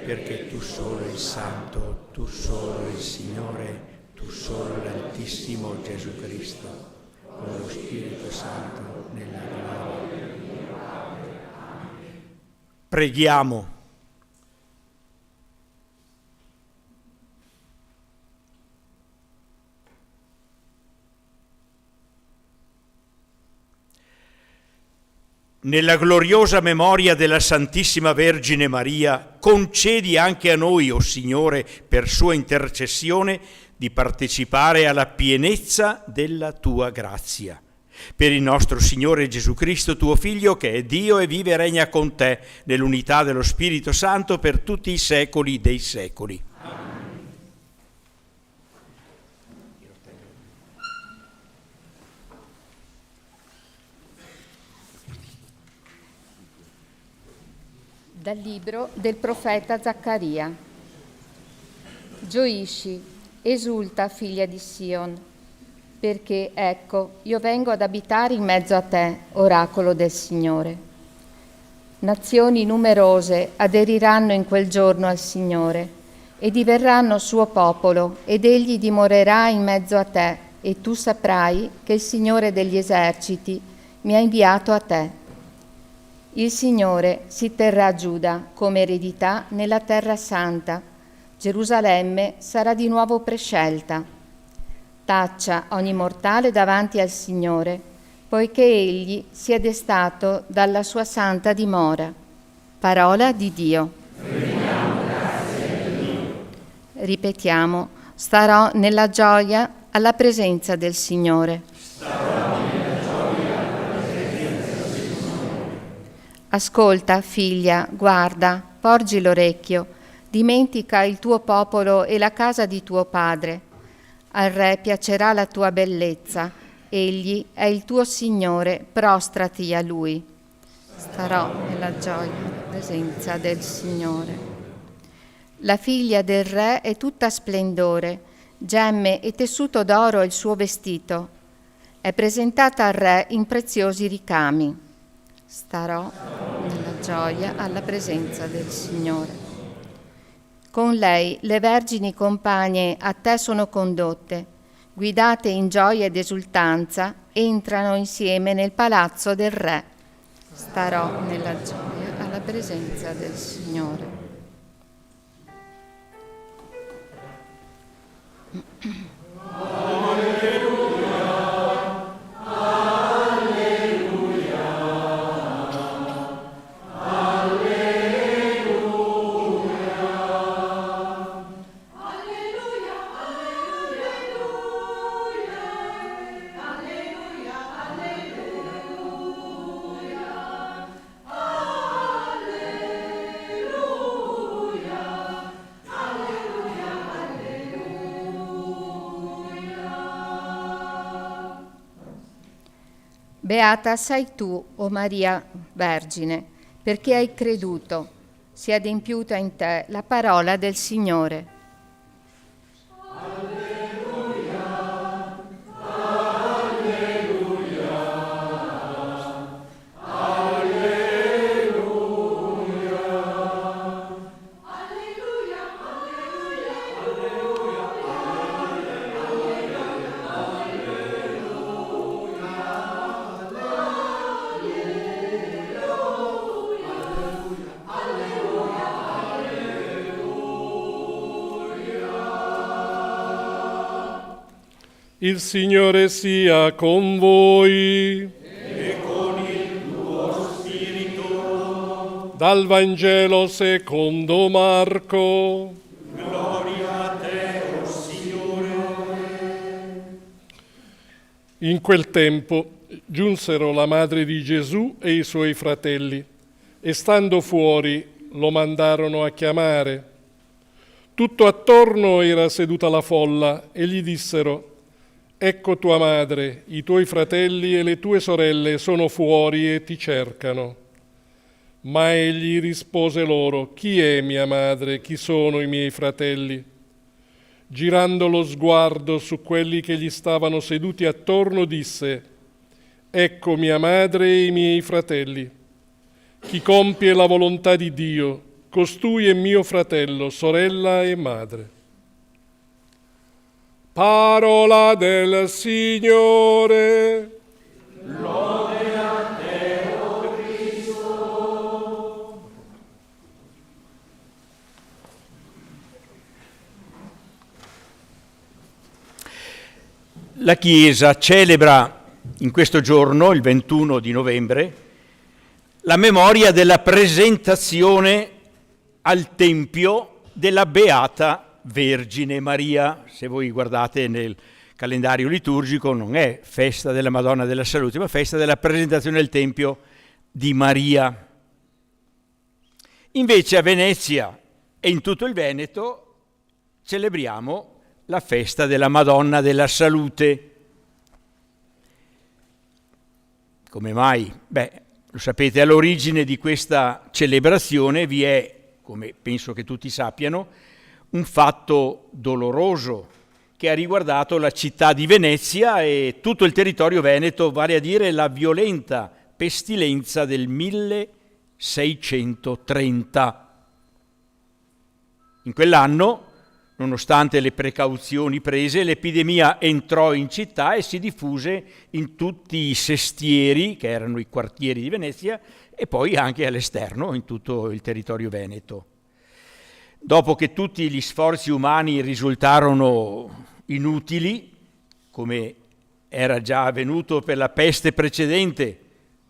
perché tu solo il Santo, tu solo il Signore, tu solo l'Altissimo Gesù Cristo, con lo Spirito Santo nella gloria di Dio Padre. Preghiamo. Nella gloriosa memoria della Santissima Vergine Maria, concedi anche a noi, o Signore, per sua intercessione, di partecipare alla pienezza della tua grazia. Per il nostro Signore Gesù Cristo, tuo Figlio, che è Dio e vive e regna con te, nell'unità dello Spirito Santo, per tutti i secoli dei secoli. Dal libro del profeta Zaccaria. Gioisci, esulta, figlia di Sion. perché, ecco, io vengo ad abitare in mezzo a te, oracolo del Signore. Nazioni numerose aderiranno in quel giorno al Signore e diverranno suo popolo, ed egli dimorerà in mezzo a te, e tu saprai che il Signore degli eserciti mi ha inviato a te. Il Signore si terrà a Giuda come eredità nella terra santa. Gerusalemme sarà di nuovo prescelta. Taccia ogni mortale davanti al Signore, poiché egli si è destato dalla sua santa dimora. Parola di Dio. Ripetiamo, starò nella gioia alla presenza del Signore. Ascolta, figlia, guarda, porgi l'orecchio, dimentica il tuo popolo e la casa di tuo padre. Al re piacerà la tua bellezza, egli è il tuo Signore, prostrati a lui. Starò nella gioia alla presenza del Signore. La figlia del re è tutta splendore, gemme e tessuto d'oro è il suo vestito. È presentata al re in preziosi ricami. Starò nella gioia alla presenza del Signore. Con lei le vergini compagne a te sono condotte, guidate in gioia ed esultanza, entrano insieme nel palazzo del re. Starò nella gioia alla presenza del Signore. Beata sei tu, o Maria Vergine, perché hai creduto, si è adempiuta in te la parola del Signore. Il Signore sia con voi. E con il tuo spirito. Dal Vangelo secondo Marco. Gloria a te, o Signore. In quel tempo giunsero la madre di Gesù e i suoi fratelli, e stando fuori lo mandarono a chiamare. Tutto attorno era seduta la folla, e gli dissero: «Ecco tua madre, i tuoi fratelli e le tue sorelle sono fuori e ti cercano». Ma egli rispose loro: «Chi è mia madre? Chi sono i miei fratelli?» Girando lo sguardo su quelli che gli stavano seduti attorno, disse: «Ecco mia madre e i miei fratelli. Chi compie la volontà di Dio, costui è mio fratello, sorella e madre». Parola del Signore. Lode a te, o Cristo. La Chiesa celebra in questo giorno, il 21 di novembre, la memoria della presentazione al Tempio della Beata Vergine Maria. Se voi guardate nel calendario liturgico non è festa della Madonna della Salute, ma festa della presentazione al Tempio di Maria. Invece a Venezia e in tutto il Veneto celebriamo la festa della Madonna della Salute. Come mai? Lo sapete, all'origine di questa celebrazione vi è, come penso che tutti sappiano, un fatto doloroso che ha riguardato la città di Venezia e tutto il territorio veneto, vale a dire la violenta pestilenza del 1630. In quell'anno, nonostante le precauzioni prese, l'epidemia entrò in città e si diffuse in tutti i sestieri, che erano i quartieri di Venezia, e poi anche all'esterno, in tutto il territorio veneto. Dopo che tutti gli sforzi umani risultarono inutili, come era già avvenuto per la peste precedente,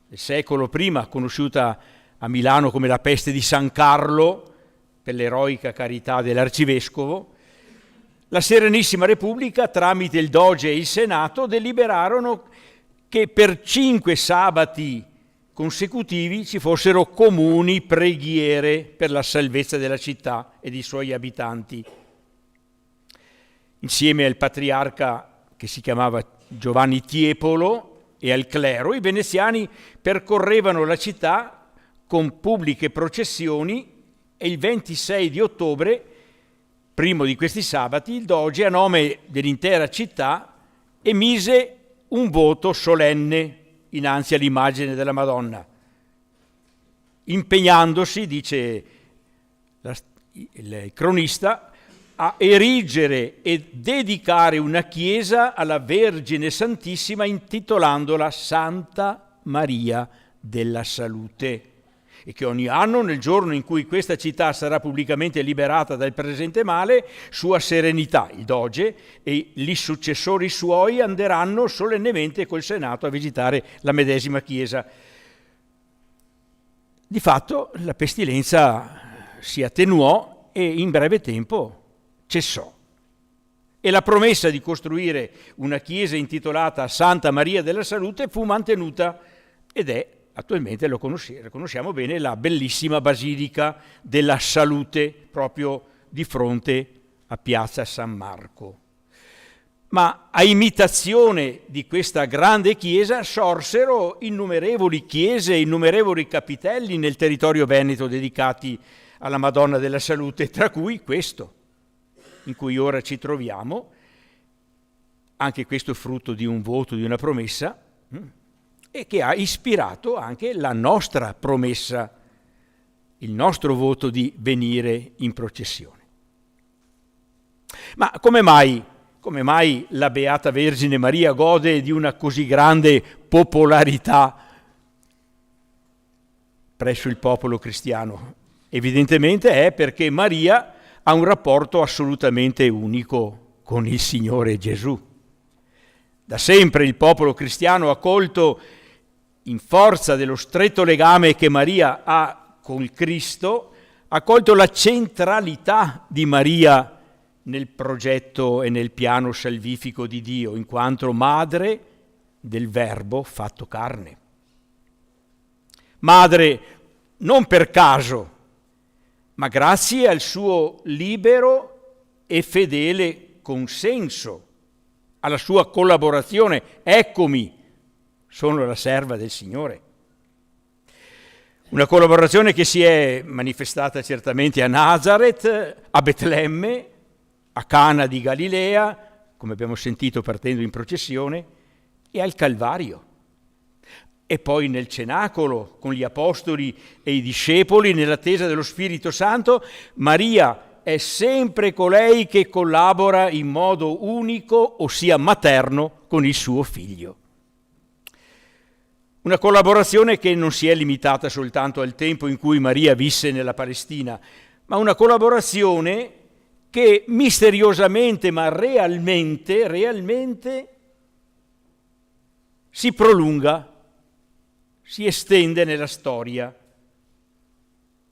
il secolo prima, conosciuta a Milano come la peste di San Carlo, per l'eroica carità dell'arcivescovo, la Serenissima Repubblica, tramite il Doge e il Senato, deliberarono che per 5 sabati consecutivi ci fossero comuni preghiere per la salvezza della città e dei suoi abitanti. Insieme al patriarca, che si chiamava Giovanni Tiepolo, e al clero, i veneziani percorrevano la città con pubbliche processioni e il 26 di ottobre, primo di questi sabati, il Doge, a nome dell'intera città, emise un voto solenne innanzi all'immagine della Madonna, impegnandosi, dice il cronista, a erigere e dedicare una chiesa alla Vergine Santissima intitolandola Santa Maria della Salute, e che ogni anno, nel giorno in cui questa città sarà pubblicamente liberata dal presente male, Sua Serenità, il Doge, e gli successori suoi anderanno solennemente col Senato a visitare la medesima chiesa. Di fatto la pestilenza si attenuò e in breve tempo cessò. E la promessa di costruire una chiesa intitolata Santa Maria della Salute fu mantenuta ed è attualmente, lo conosciamo bene, la bellissima Basilica della Salute proprio di fronte a Piazza San Marco. Ma a imitazione di questa grande chiesa sorsero innumerevoli chiese e innumerevoli capitelli nel territorio veneto dedicati alla Madonna della Salute, tra cui questo, in cui ora ci troviamo, anche questo frutto di un voto, di una promessa, e che ha ispirato anche la nostra promessa, il nostro voto di venire in processione. Ma come mai la Beata Vergine Maria gode di una così grande popolarità presso il popolo cristiano? Evidentemente è perché Maria ha un rapporto assolutamente unico con il Signore Gesù. Da sempre il popolo cristiano ha colto, in forza dello stretto legame che Maria ha con Cristo, ha colto la centralità di Maria nel progetto e nel piano salvifico di Dio, in quanto madre del Verbo fatto carne. Madre non per caso, ma grazie al suo libero e fedele consenso, alla sua collaborazione. Eccomi, sono la serva del Signore. Una collaborazione che si è manifestata certamente a Nazareth, a Betlemme, a Cana di Galilea, come abbiamo sentito partendo in processione, e al Calvario. E poi nel cenacolo, con gli apostoli e i discepoli, nell'attesa dello Spirito Santo, Maria è sempre colei che collabora in modo unico, ossia materno, con il suo figlio. Una collaborazione che non si è limitata soltanto al tempo in cui Maria visse nella Palestina, ma una collaborazione che misteriosamente, ma realmente si prolunga, si estende nella storia,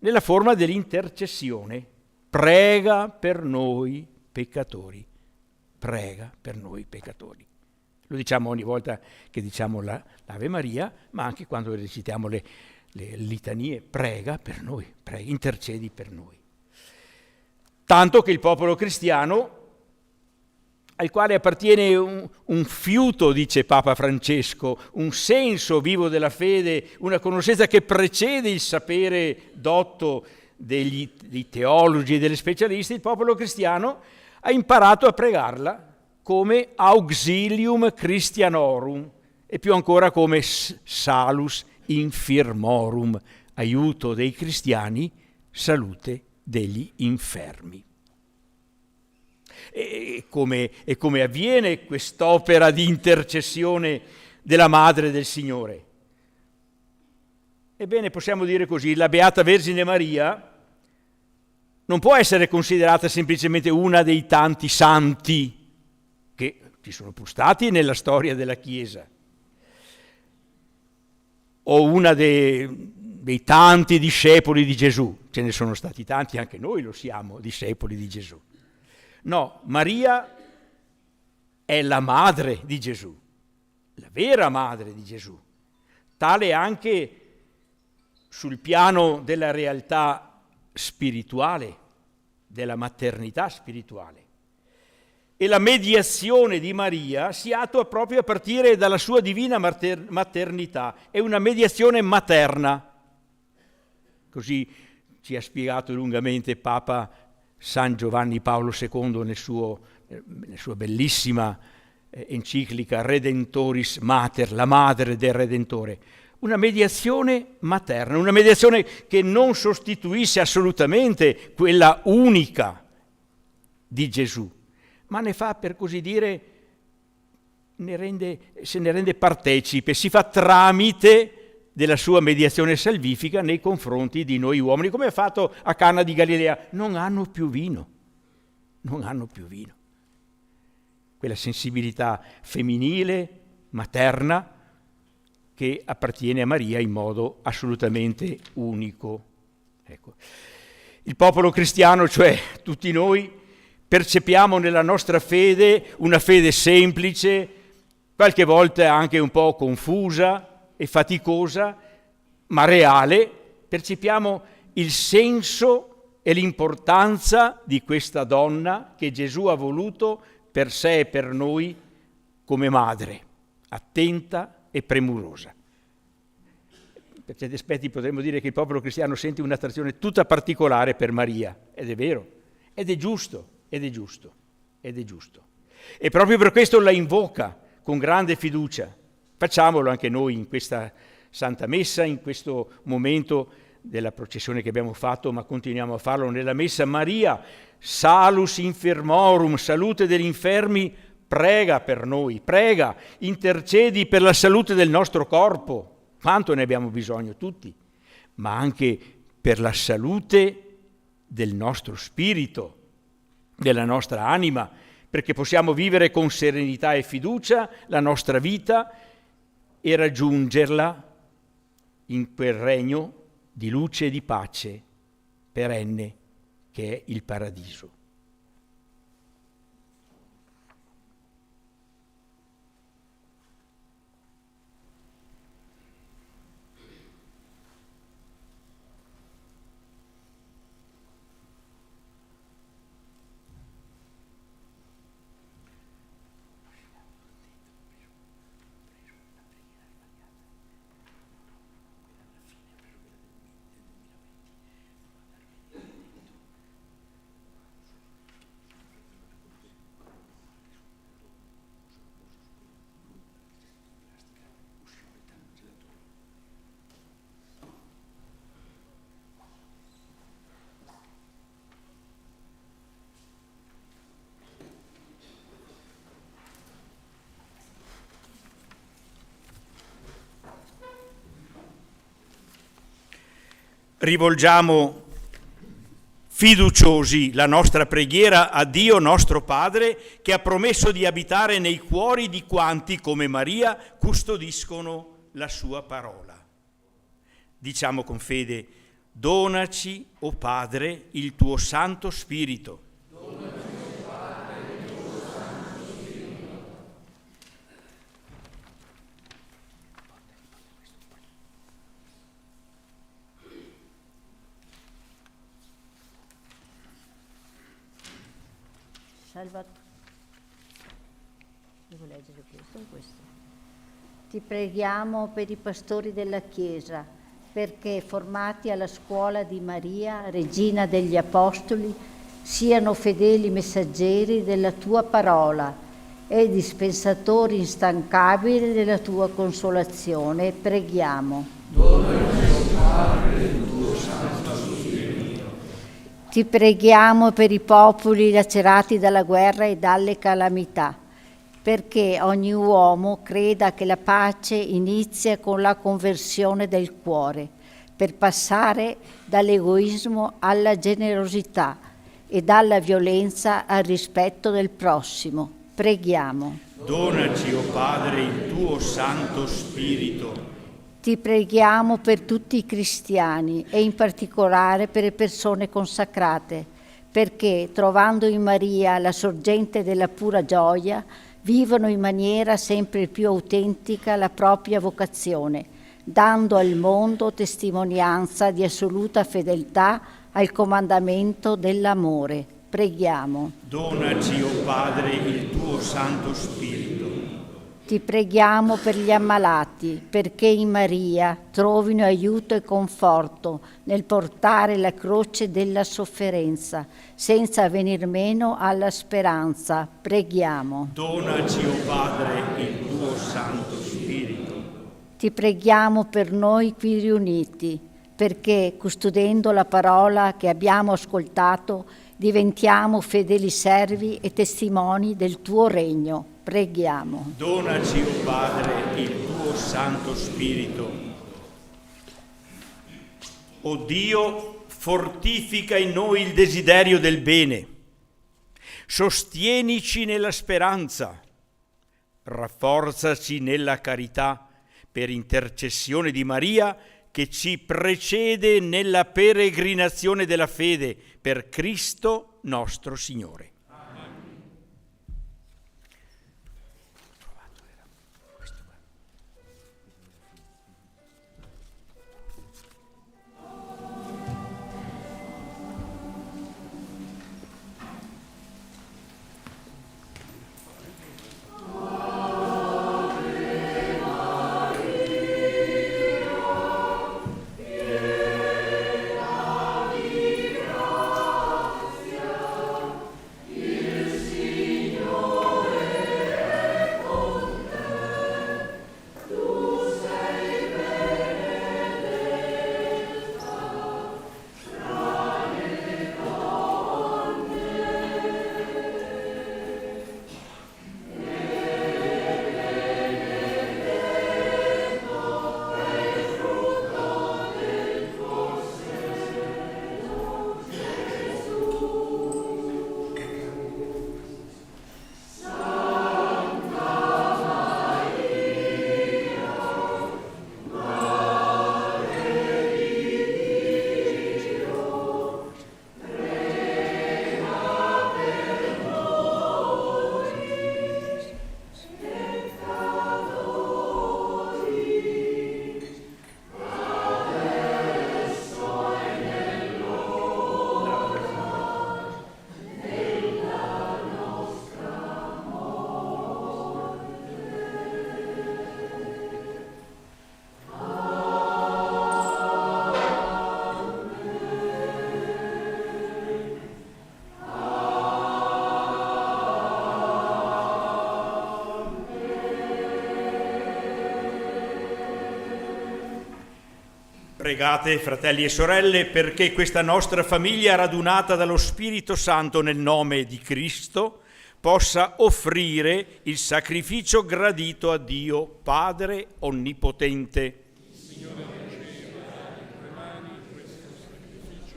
nella forma dell'intercessione. Prega per noi peccatori. Prega per noi peccatori. Lo diciamo ogni volta che diciamo l'Ave Maria, ma anche quando recitiamo le litanie. Prega per noi, prega, intercedi per noi. Tanto che il popolo cristiano, al quale appartiene un fiuto, dice Papa Francesco, un senso vivo della fede, una conoscenza che precede il sapere dotto dei teologi e degli specialisti, il popolo cristiano ha imparato a pregarla come auxilium Christianorum e più ancora come salus infirmorum, aiuto dei cristiani, salute degli infermi. E come avviene quest'opera di intercessione della Madre del Signore? Ebbene, possiamo dire così, la Beata Vergine Maria non può essere considerata semplicemente una dei tanti santi che ci sono pur stati nella storia della Chiesa, o una dei tanti discepoli di Gesù. Ce ne sono stati tanti, anche noi lo siamo, discepoli di Gesù. No, Maria è la madre di Gesù, la vera madre di Gesù, tale anche sul piano della realtà spirituale, della maternità spirituale. E la mediazione di Maria si attua proprio a partire dalla sua divina maternità, è una mediazione materna. Così ci ha spiegato lungamente Papa San Giovanni Paolo II nella sua bellissima enciclica Redentoris Mater, la madre del Redentore. Una mediazione materna, una mediazione che non sostituisce assolutamente quella unica di Gesù, ma ne fa, per così dire, se ne rende partecipe, si fa tramite della sua mediazione salvifica nei confronti di noi uomini, come ha fatto a Cana di Galilea. Non hanno più vino. Quella sensibilità femminile, materna, che appartiene a Maria in modo assolutamente unico. Ecco. Il popolo cristiano, cioè tutti noi, percepiamo nella nostra fede una fede semplice, qualche volta anche un po' confusa e faticosa, ma reale. Percepiamo il senso e l'importanza di questa donna che Gesù ha voluto per sé e per noi come madre, attenta e premurosa. Per certi aspetti potremmo dire che il popolo cristiano sente un'attrazione tutta particolare per Maria, ed è vero, ed è giusto. E proprio per questo la invoca con grande fiducia. Facciamolo anche noi in questa Santa Messa, in questo momento della processione che abbiamo fatto, ma continuiamo a farlo nella Messa. Maria, salus infirmorum, salute degli infermi, prega per noi, prega, intercedi per la salute del nostro corpo, quanto ne abbiamo bisogno tutti, ma anche per la salute del nostro spirito, della nostra anima, perché possiamo vivere con serenità e fiducia la nostra vita e raggiungerla in quel regno di luce e di pace perenne che è il paradiso. Rivolgiamo fiduciosi la nostra preghiera a Dio nostro Padre, che ha promesso di abitare nei cuori di quanti, come Maria, custodiscono la sua parola. Diciamo con fede: donaci, o Padre, il tuo Santo Spirito. Devo leggere questo o questo? Ti preghiamo per i pastori della Chiesa, perché formati alla scuola di Maria, Regina degli Apostoli, siano fedeli messaggeri della tua parola e dispensatori instancabili della tua consolazione, preghiamo. Ti preghiamo per i popoli lacerati dalla guerra e dalle calamità, perché ogni uomo creda che la pace inizia con la conversione del cuore, per passare dall'egoismo alla generosità e dalla violenza al rispetto del prossimo. Preghiamo. Donaci, o Padre, il tuo Santo Spirito. Ti preghiamo per tutti i cristiani e in particolare per le persone consacrate, perché trovando in Maria la sorgente della pura gioia, vivono in maniera sempre più autentica la propria vocazione, dando al mondo testimonianza di assoluta fedeltà al comandamento dell'amore. Preghiamo. Donaci, o Padre, il tuo Santo Spirito. Ti preghiamo per gli ammalati, perché in Maria trovino aiuto e conforto nel portare la croce della sofferenza, senza venir meno alla speranza. Preghiamo. Donaci, o Padre, il tuo Santo Spirito. Ti preghiamo per noi qui riuniti, perché custodendo la parola che abbiamo ascoltato, diventiamo fedeli servi e testimoni del tuo regno. Preghiamo. Donaci, o Padre, il tuo Santo Spirito. O Dio, fortifica in noi il desiderio del bene. Sostienici nella speranza. Rafforzaci nella carità per intercessione di Maria, che ci precede nella peregrinazione della fede, per Cristo nostro Signore. Pregate, fratelli e sorelle, perché questa nostra famiglia radunata dallo Spirito Santo nel nome di Cristo possa offrire il sacrificio gradito a Dio Padre Onnipotente. Signore, riceva dalle tue mani questo sacrificio,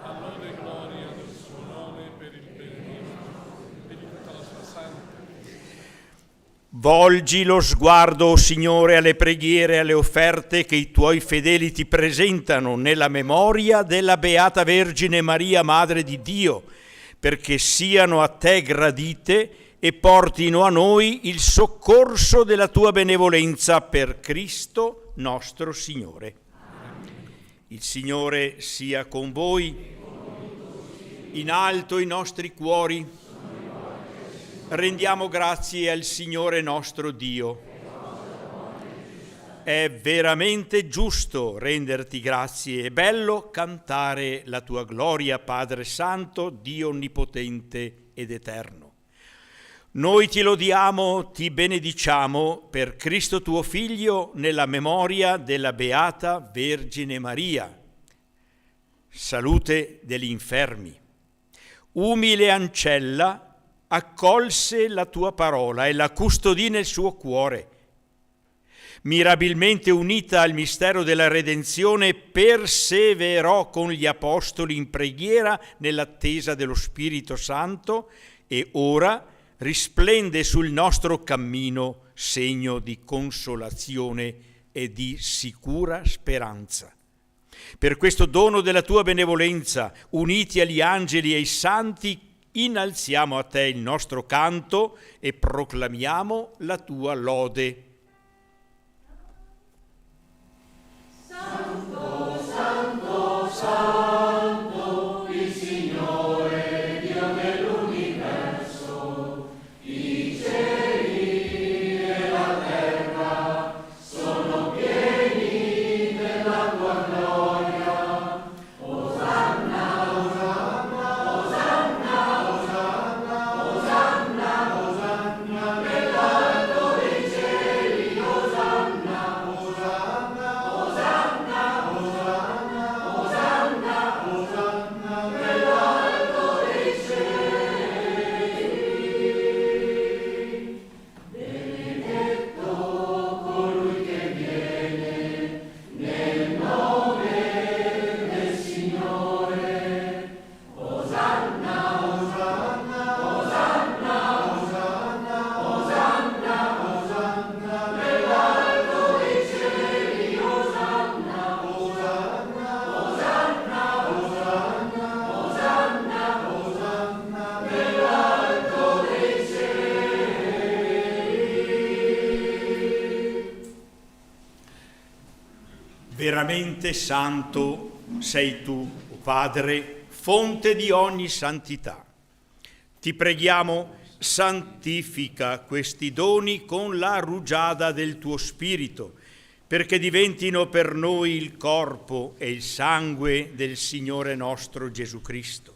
a lode e gloria del suo nome, per il bene nostro e di tutta la sua santa. Volgi lo sguardo, o Signore, alle preghiere e alle offerte che i tuoi fedeli ti presentano nella memoria della Beata Vergine Maria, Madre di Dio, perché siano a te gradite e portino a noi il soccorso della tua benevolenza, per Cristo nostro Signore. Il Signore sia con voi. In alto i nostri cuori. Rendiamo grazie al Signore nostro Dio. È veramente giusto renderti grazie, è bello cantare la tua gloria, Padre Santo, Dio Onnipotente ed Eterno. Noi ti lodiamo, ti benediciamo per Cristo tuo Figlio nella memoria della Beata Vergine Maria. Salute degli infermi. Umile ancella accolse la tua parola e la custodì nel suo cuore. Mirabilmente unita al mistero della redenzione, perseverò con gli apostoli in preghiera nell'attesa dello Spirito Santo e ora risplende sul nostro cammino segno di consolazione e di sicura speranza. Per questo dono della tua benevolenza, uniti agli angeli e ai santi, innalziamo a te il nostro canto e proclamiamo la tua lode. Santo, Santo, Santo, il Signore, Dio dell'universo, i cieli e la terra sono pieni della tua gloria. Osanna, Osanna, Osanna, Osanna, Osanna, Osanna, nell'alto dei cieli, Osanna, Osanna, Osanna, Osanna, Osanna, Osanna, nell'alto dei cieli. Benedetto colui che viene nel nome del Signore. Osanna, Osanna, Osanna, Osanna, Osanna, Osanna, nell'alto dei cieli, Osanna, Osanna, Osanna, Osanna, Osanna, Osanna, nell'alto dei cieli. Veramente santo sei tu, o Padre, fonte di ogni santità. Ti preghiamo, santifica questi doni con la rugiada del tuo Spirito, perché diventino per noi il corpo e il sangue del Signore nostro Gesù Cristo.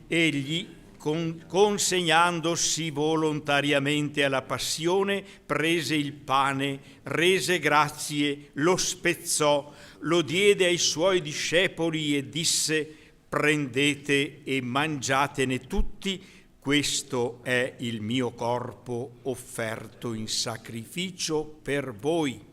Egli, consegnandosi volontariamente alla passione, prese il pane, rese grazie, lo spezzò, lo diede ai suoi discepoli e disse: prendete e mangiatene tutti, questo è il mio corpo offerto in sacrificio per voi.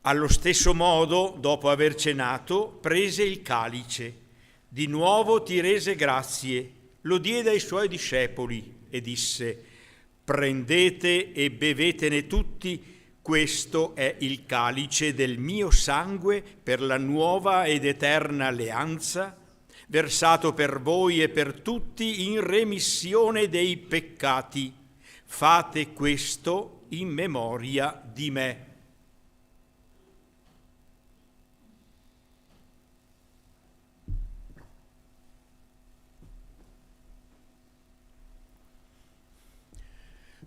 Allo stesso modo, dopo aver cenato, prese il calice, di nuovo ti rese grazie, lo diede ai suoi discepoli e disse: prendete e bevetene tutti, questo è il calice del mio sangue per la nuova ed eterna alleanza, versato per voi e per tutti in remissione dei peccati. Fate questo in memoria di me.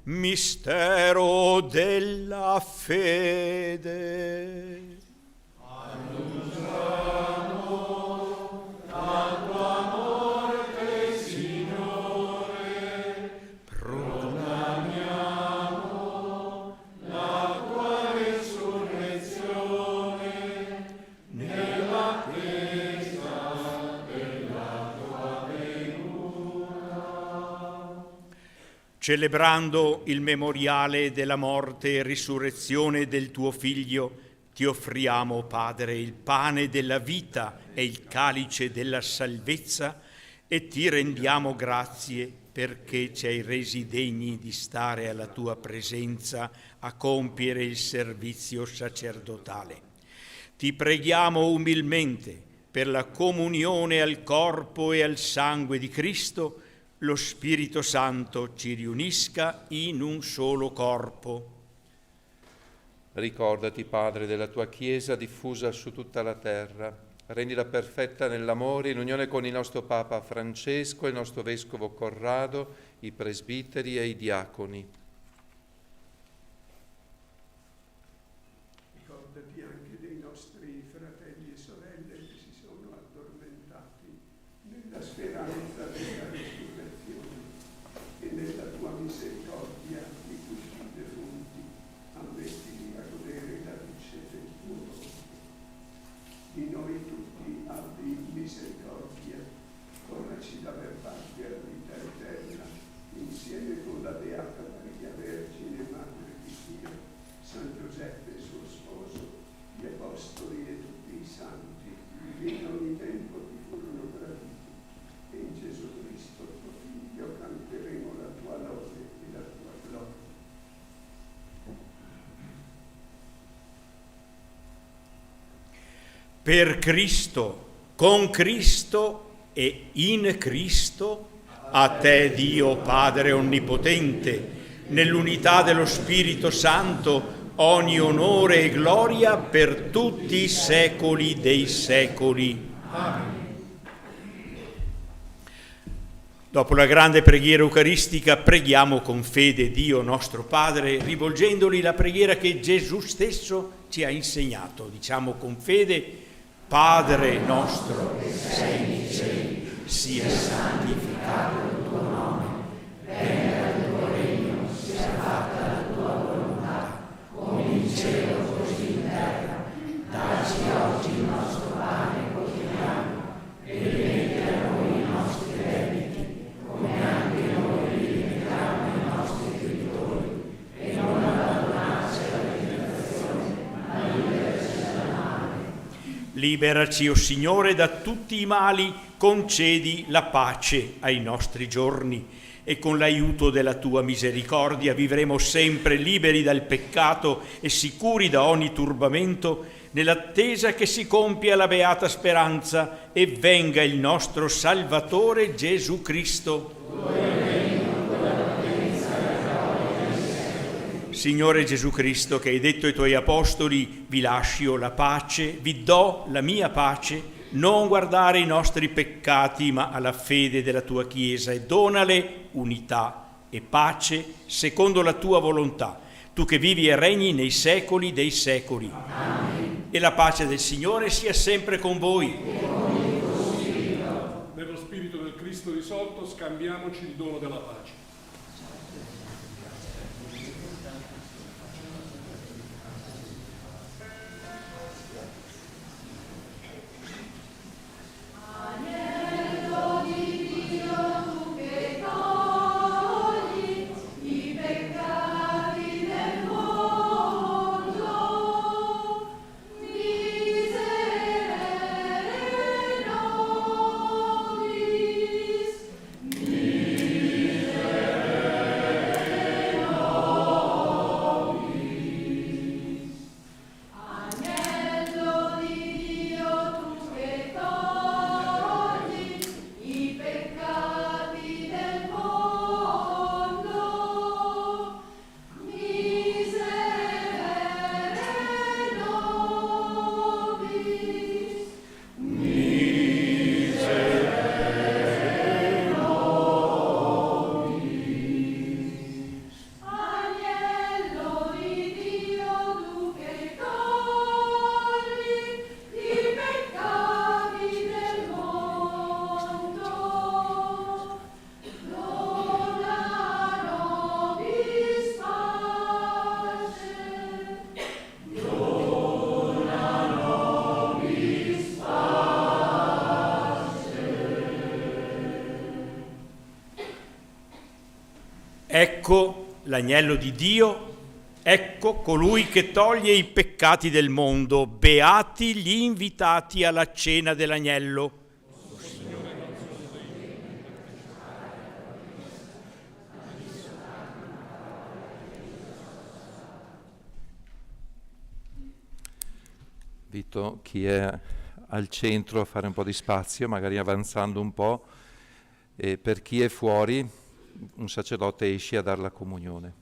Mistero della fede. Annunciamo la tua morte, Signore, proclamiamo la tua resurrezione nell'attesa della tua venuta. Celebrando il memoriale della morte e risurrezione del tuo Figlio, ti offriamo, Padre, il pane della vita e il calice della salvezza e ti rendiamo grazie perché ci hai resi degni di stare alla tua presenza a compiere il servizio sacerdotale. Ti preghiamo umilmente per la comunione al corpo e al sangue di Cristo, lo Spirito Santo ci riunisca in un solo corpo. Ricordati, Padre, della tua Chiesa diffusa su tutta la terra. Rendila perfetta nell'amore, in unione con il nostro Papa Francesco, il nostro Vescovo Corrado, i presbiteri e i diaconi. Ricordati anche dei nostri Per Cristo, con Cristo e in Cristo, a te Dio Padre Onnipotente, nell'unità dello Spirito Santo, ogni onore e gloria per tutti i secoli dei secoli. Amen. Dopo la grande preghiera eucaristica preghiamo con fede Dio nostro Padre, rivolgendogli la preghiera che Gesù stesso ci ha insegnato. Diciamo con fede: Padre nostro che sei nei cieli, sia santificato il tuo nome, venga il tuo regno, sia fatta la tua volontà, come in cielo così in terra. Dacci oggi il nostro pane quotidiano e rimetti a noi i nostri debiti, come anche noi li rimettiamo ai nostri debitori, e non abbandonarci alla tentazione, ma liberaci dal male. Liberaci, o Signore, da tutti i mali, concedi la pace ai nostri giorni, e con l'aiuto della tua misericordia vivremo sempre liberi dal peccato e sicuri da ogni turbamento, nell'attesa che si compia la beata speranza e venga il nostro Salvatore Gesù Cristo. Signore Gesù Cristo, che hai detto ai tuoi apostoli: vi lascio la pace, vi do la mia pace, non guardare i nostri peccati ma alla fede della tua Chiesa, e donale unità e pace secondo la tua volontà, tu che vivi e regni nei secoli dei secoli. Amen. E la pace del Signore sia sempre con voi. Nello spirito del Cristo risorto scambiamoci il dono della pace. Ecco l'agnello di Dio, ecco colui che toglie i peccati del mondo. Beati gli invitati alla cena dell'agnello. Invito chi è al centro a fare un po' di spazio, magari avanzando un po', e per chi è fuori un sacerdote esce a dare la comunione.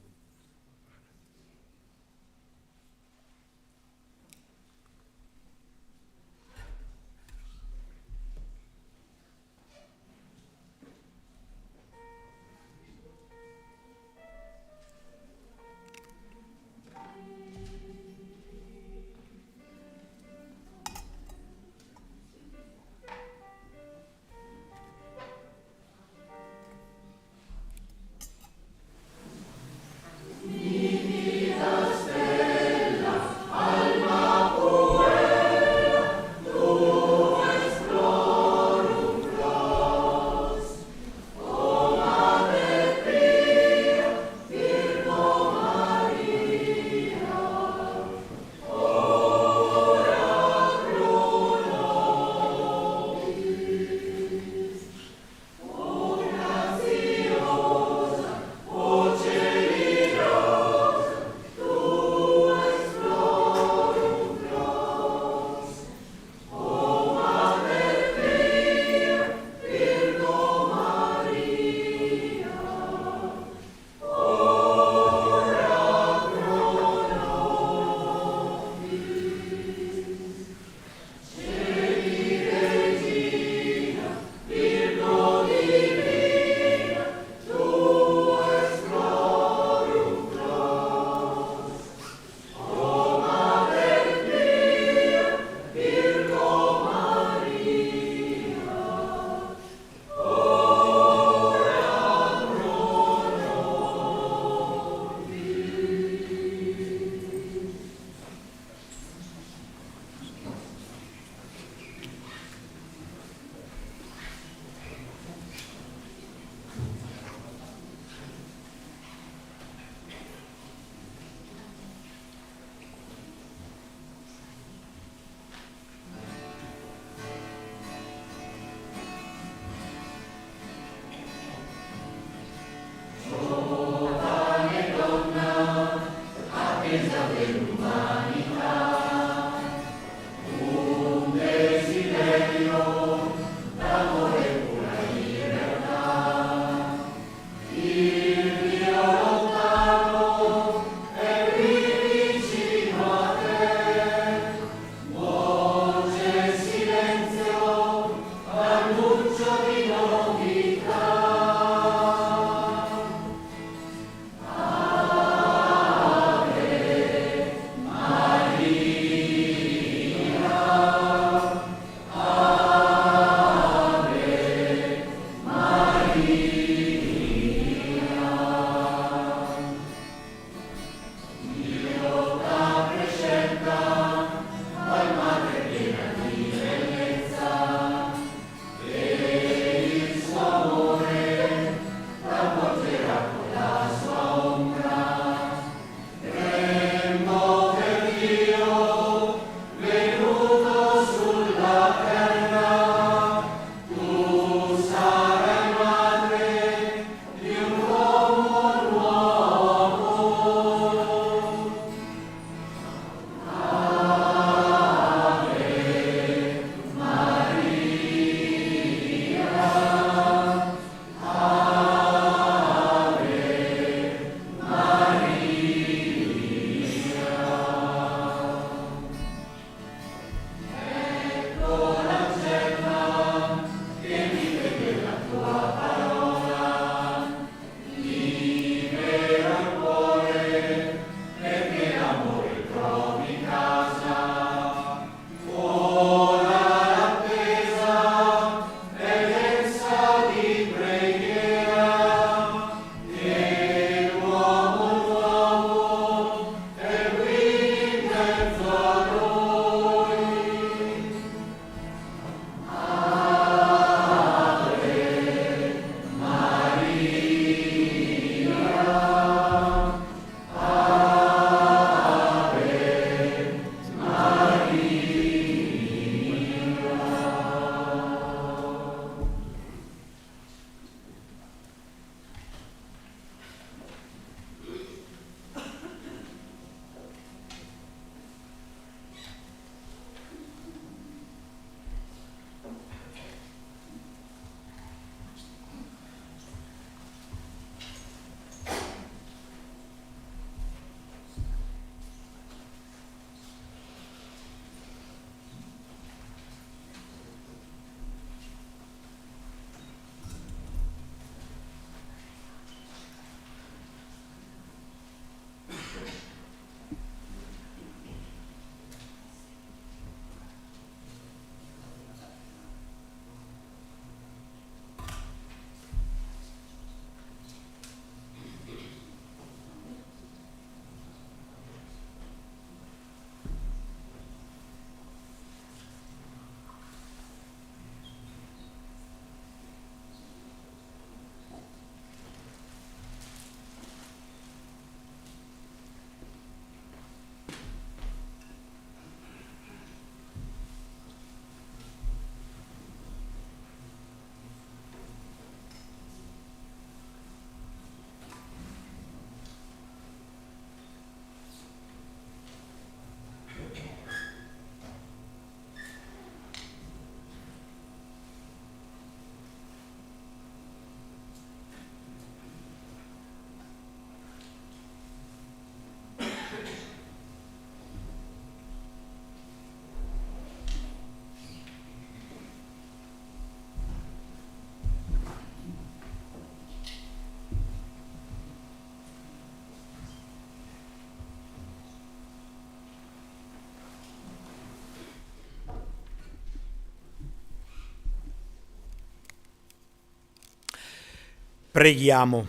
Preghiamo.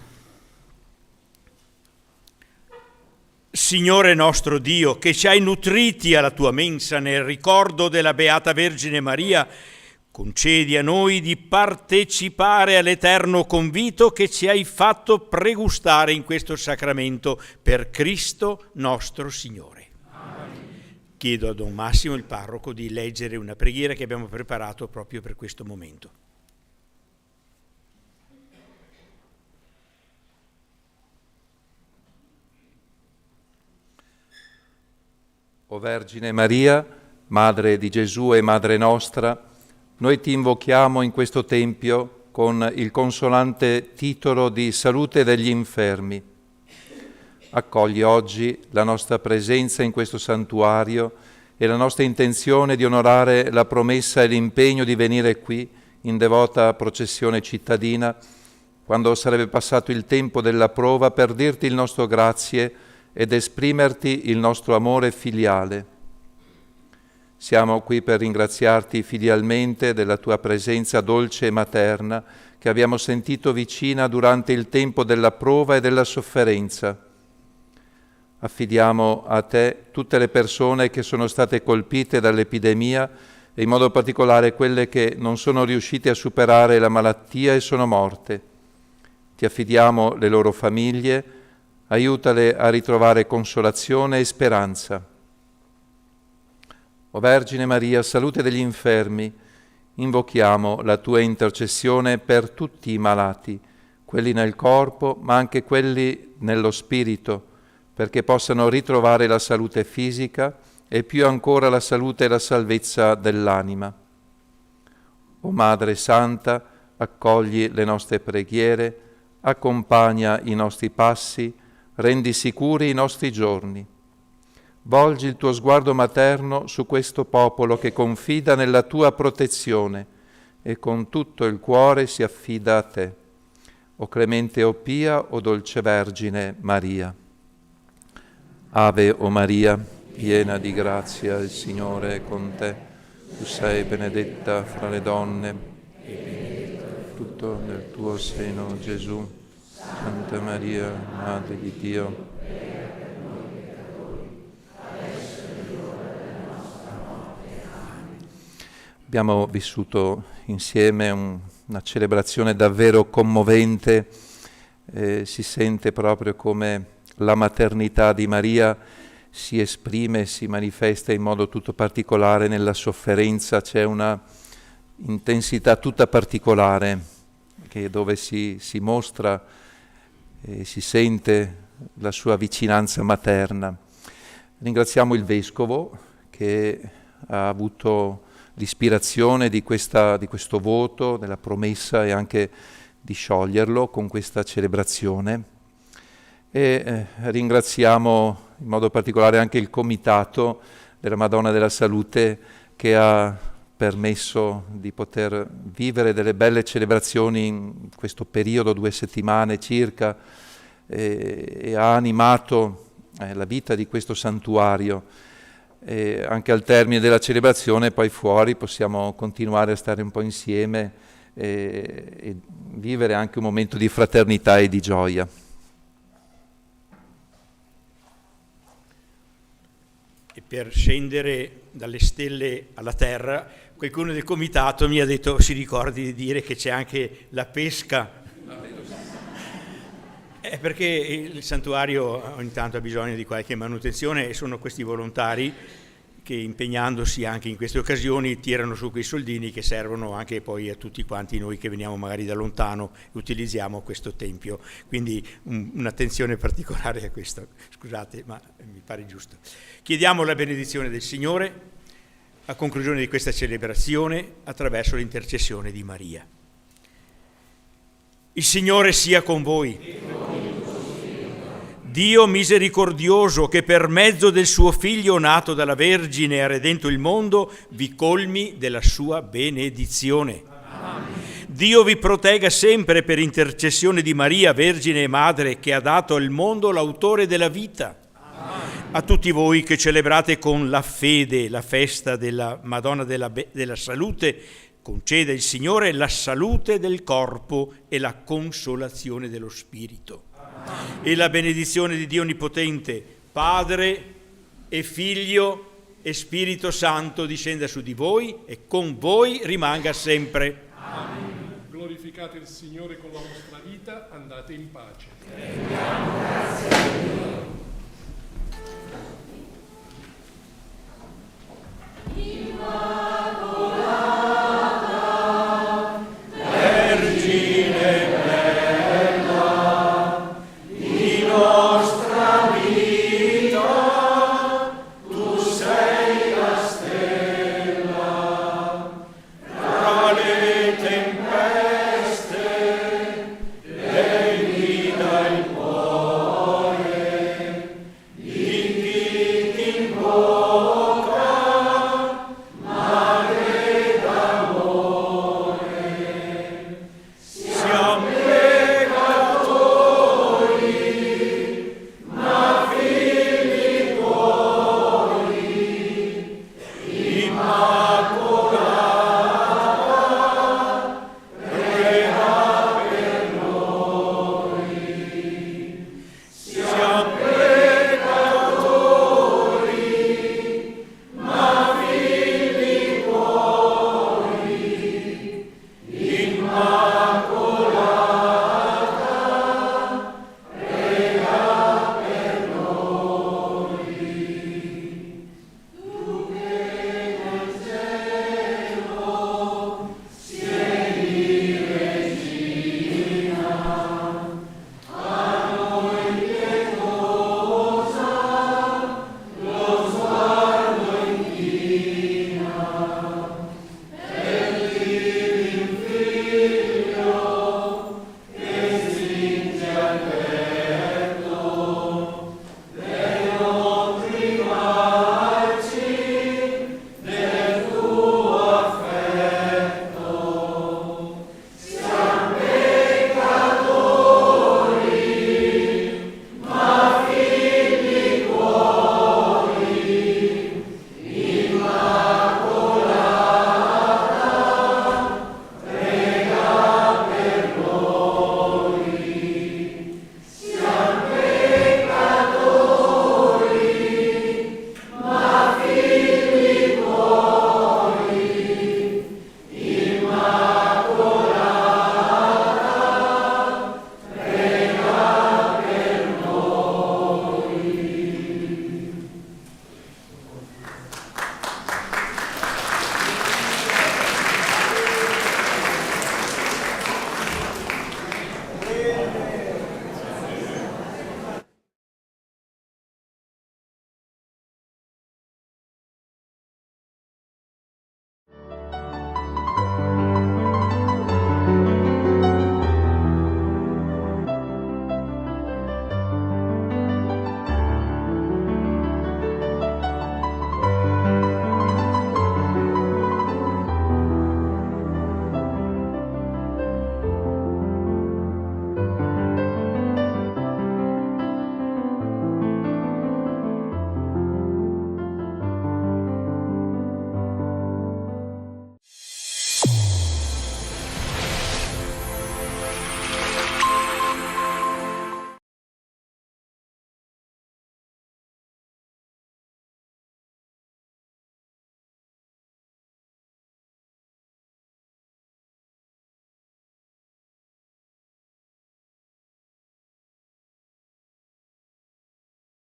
Signore nostro Dio, che ci hai nutriti alla tua mensa nel ricordo della Beata Vergine Maria, concedi a noi di partecipare all'eterno convito che ci hai fatto pregustare in questo sacramento per Cristo nostro Signore. Amen. Chiedo a Don Massimo, il parroco, di leggere una preghiera che abbiamo preparato proprio per questo momento. O Vergine Maria, Madre di Gesù e Madre nostra, noi ti invochiamo in questo Tempio con il consolante titolo di Salute degli infermi. Accogli oggi la nostra presenza in questo santuario e la nostra intenzione di onorare la promessa e l'impegno di venire qui in devota processione cittadina, quando sarebbe passato il tempo della prova, per dirti il nostro grazie ed esprimerti il nostro amore filiale. Siamo qui per ringraziarti filialmente della tua presenza dolce e materna che abbiamo sentito vicina durante il tempo della prova e della sofferenza. Affidiamo a te tutte le persone che sono state colpite dall'epidemia e in modo particolare quelle che non sono riuscite a superare la malattia e sono morte. Ti affidiamo le loro famiglie, aiutale a ritrovare consolazione e speranza. O Vergine Maria, salute degli infermi, invochiamo la tua intercessione per tutti i malati, quelli nel corpo, ma anche quelli nello spirito, perché possano ritrovare la salute fisica e più ancora la salute e la salvezza dell'anima. O Madre Santa, accogli le nostre preghiere, accompagna i nostri passi, rendi sicuri i nostri giorni. Volgi il tuo sguardo materno su questo popolo che confida nella tua protezione e con tutto il cuore si affida a te. O clemente o pia, o dolce Vergine Maria. Ave o Maria, piena di grazia, il Signore è con te. Tu sei benedetta fra le donne e benedetto il frutto del tuo seno, Gesù. Santa Maria, Madre di Dio, abbiamo vissuto insieme una celebrazione davvero commovente, si sente proprio come la maternità di Maria si esprime, si manifesta in modo tutto particolare nella sofferenza, c'è una intensità tutta particolare dove si mostra e si sente la sua vicinanza materna. Ringraziamo il Vescovo che ha avuto l'ispirazione di questo voto, della promessa e anche di scioglierlo con questa celebrazione. E ringraziamo in modo particolare anche il Comitato della Madonna della Salute che ha permesso di poter vivere delle belle celebrazioni in questo periodo, 2 settimane circa, e ha animato la vita di questo santuario. E anche al termine della celebrazione, poi fuori, possiamo continuare a stare un po' insieme e vivere anche un momento di fraternità e di gioia. E per scendere dalle stelle alla terra, qualcuno del comitato mi ha detto: si ricordi di dire che c'è anche la pesca. Perché il santuario ogni tanto ha bisogno di qualche manutenzione e sono questi volontari che, impegnandosi anche in queste occasioni, tirano su quei soldini che servono anche poi a tutti quanti noi che veniamo magari da lontano e utilizziamo questo tempio. Quindi un'attenzione particolare a questo. Scusate, ma mi pare giusto. Chiediamo la benedizione del Signore a conclusione di questa celebrazione attraverso l'intercessione di Maria. Il Signore sia con voi. Dio misericordioso, che per mezzo del suo Figlio nato dalla Vergine ha redento il mondo, vi colmi della sua benedizione. Amen. Dio vi protegga sempre per intercessione di Maria, Vergine e Madre, che ha dato al mondo l'autore della vita. Amen. A tutti voi che celebrate con la fede la festa della Madonna della Salute, conceda il Signore la salute del corpo e la consolazione dello spirito. E la benedizione di Dio Onnipotente, Padre e Figlio e Spirito Santo discenda su di voi e con voi rimanga sempre. Amen. Glorificate il Signore con la vostra vita, andate in pace. Rendiamo grazie a Dio.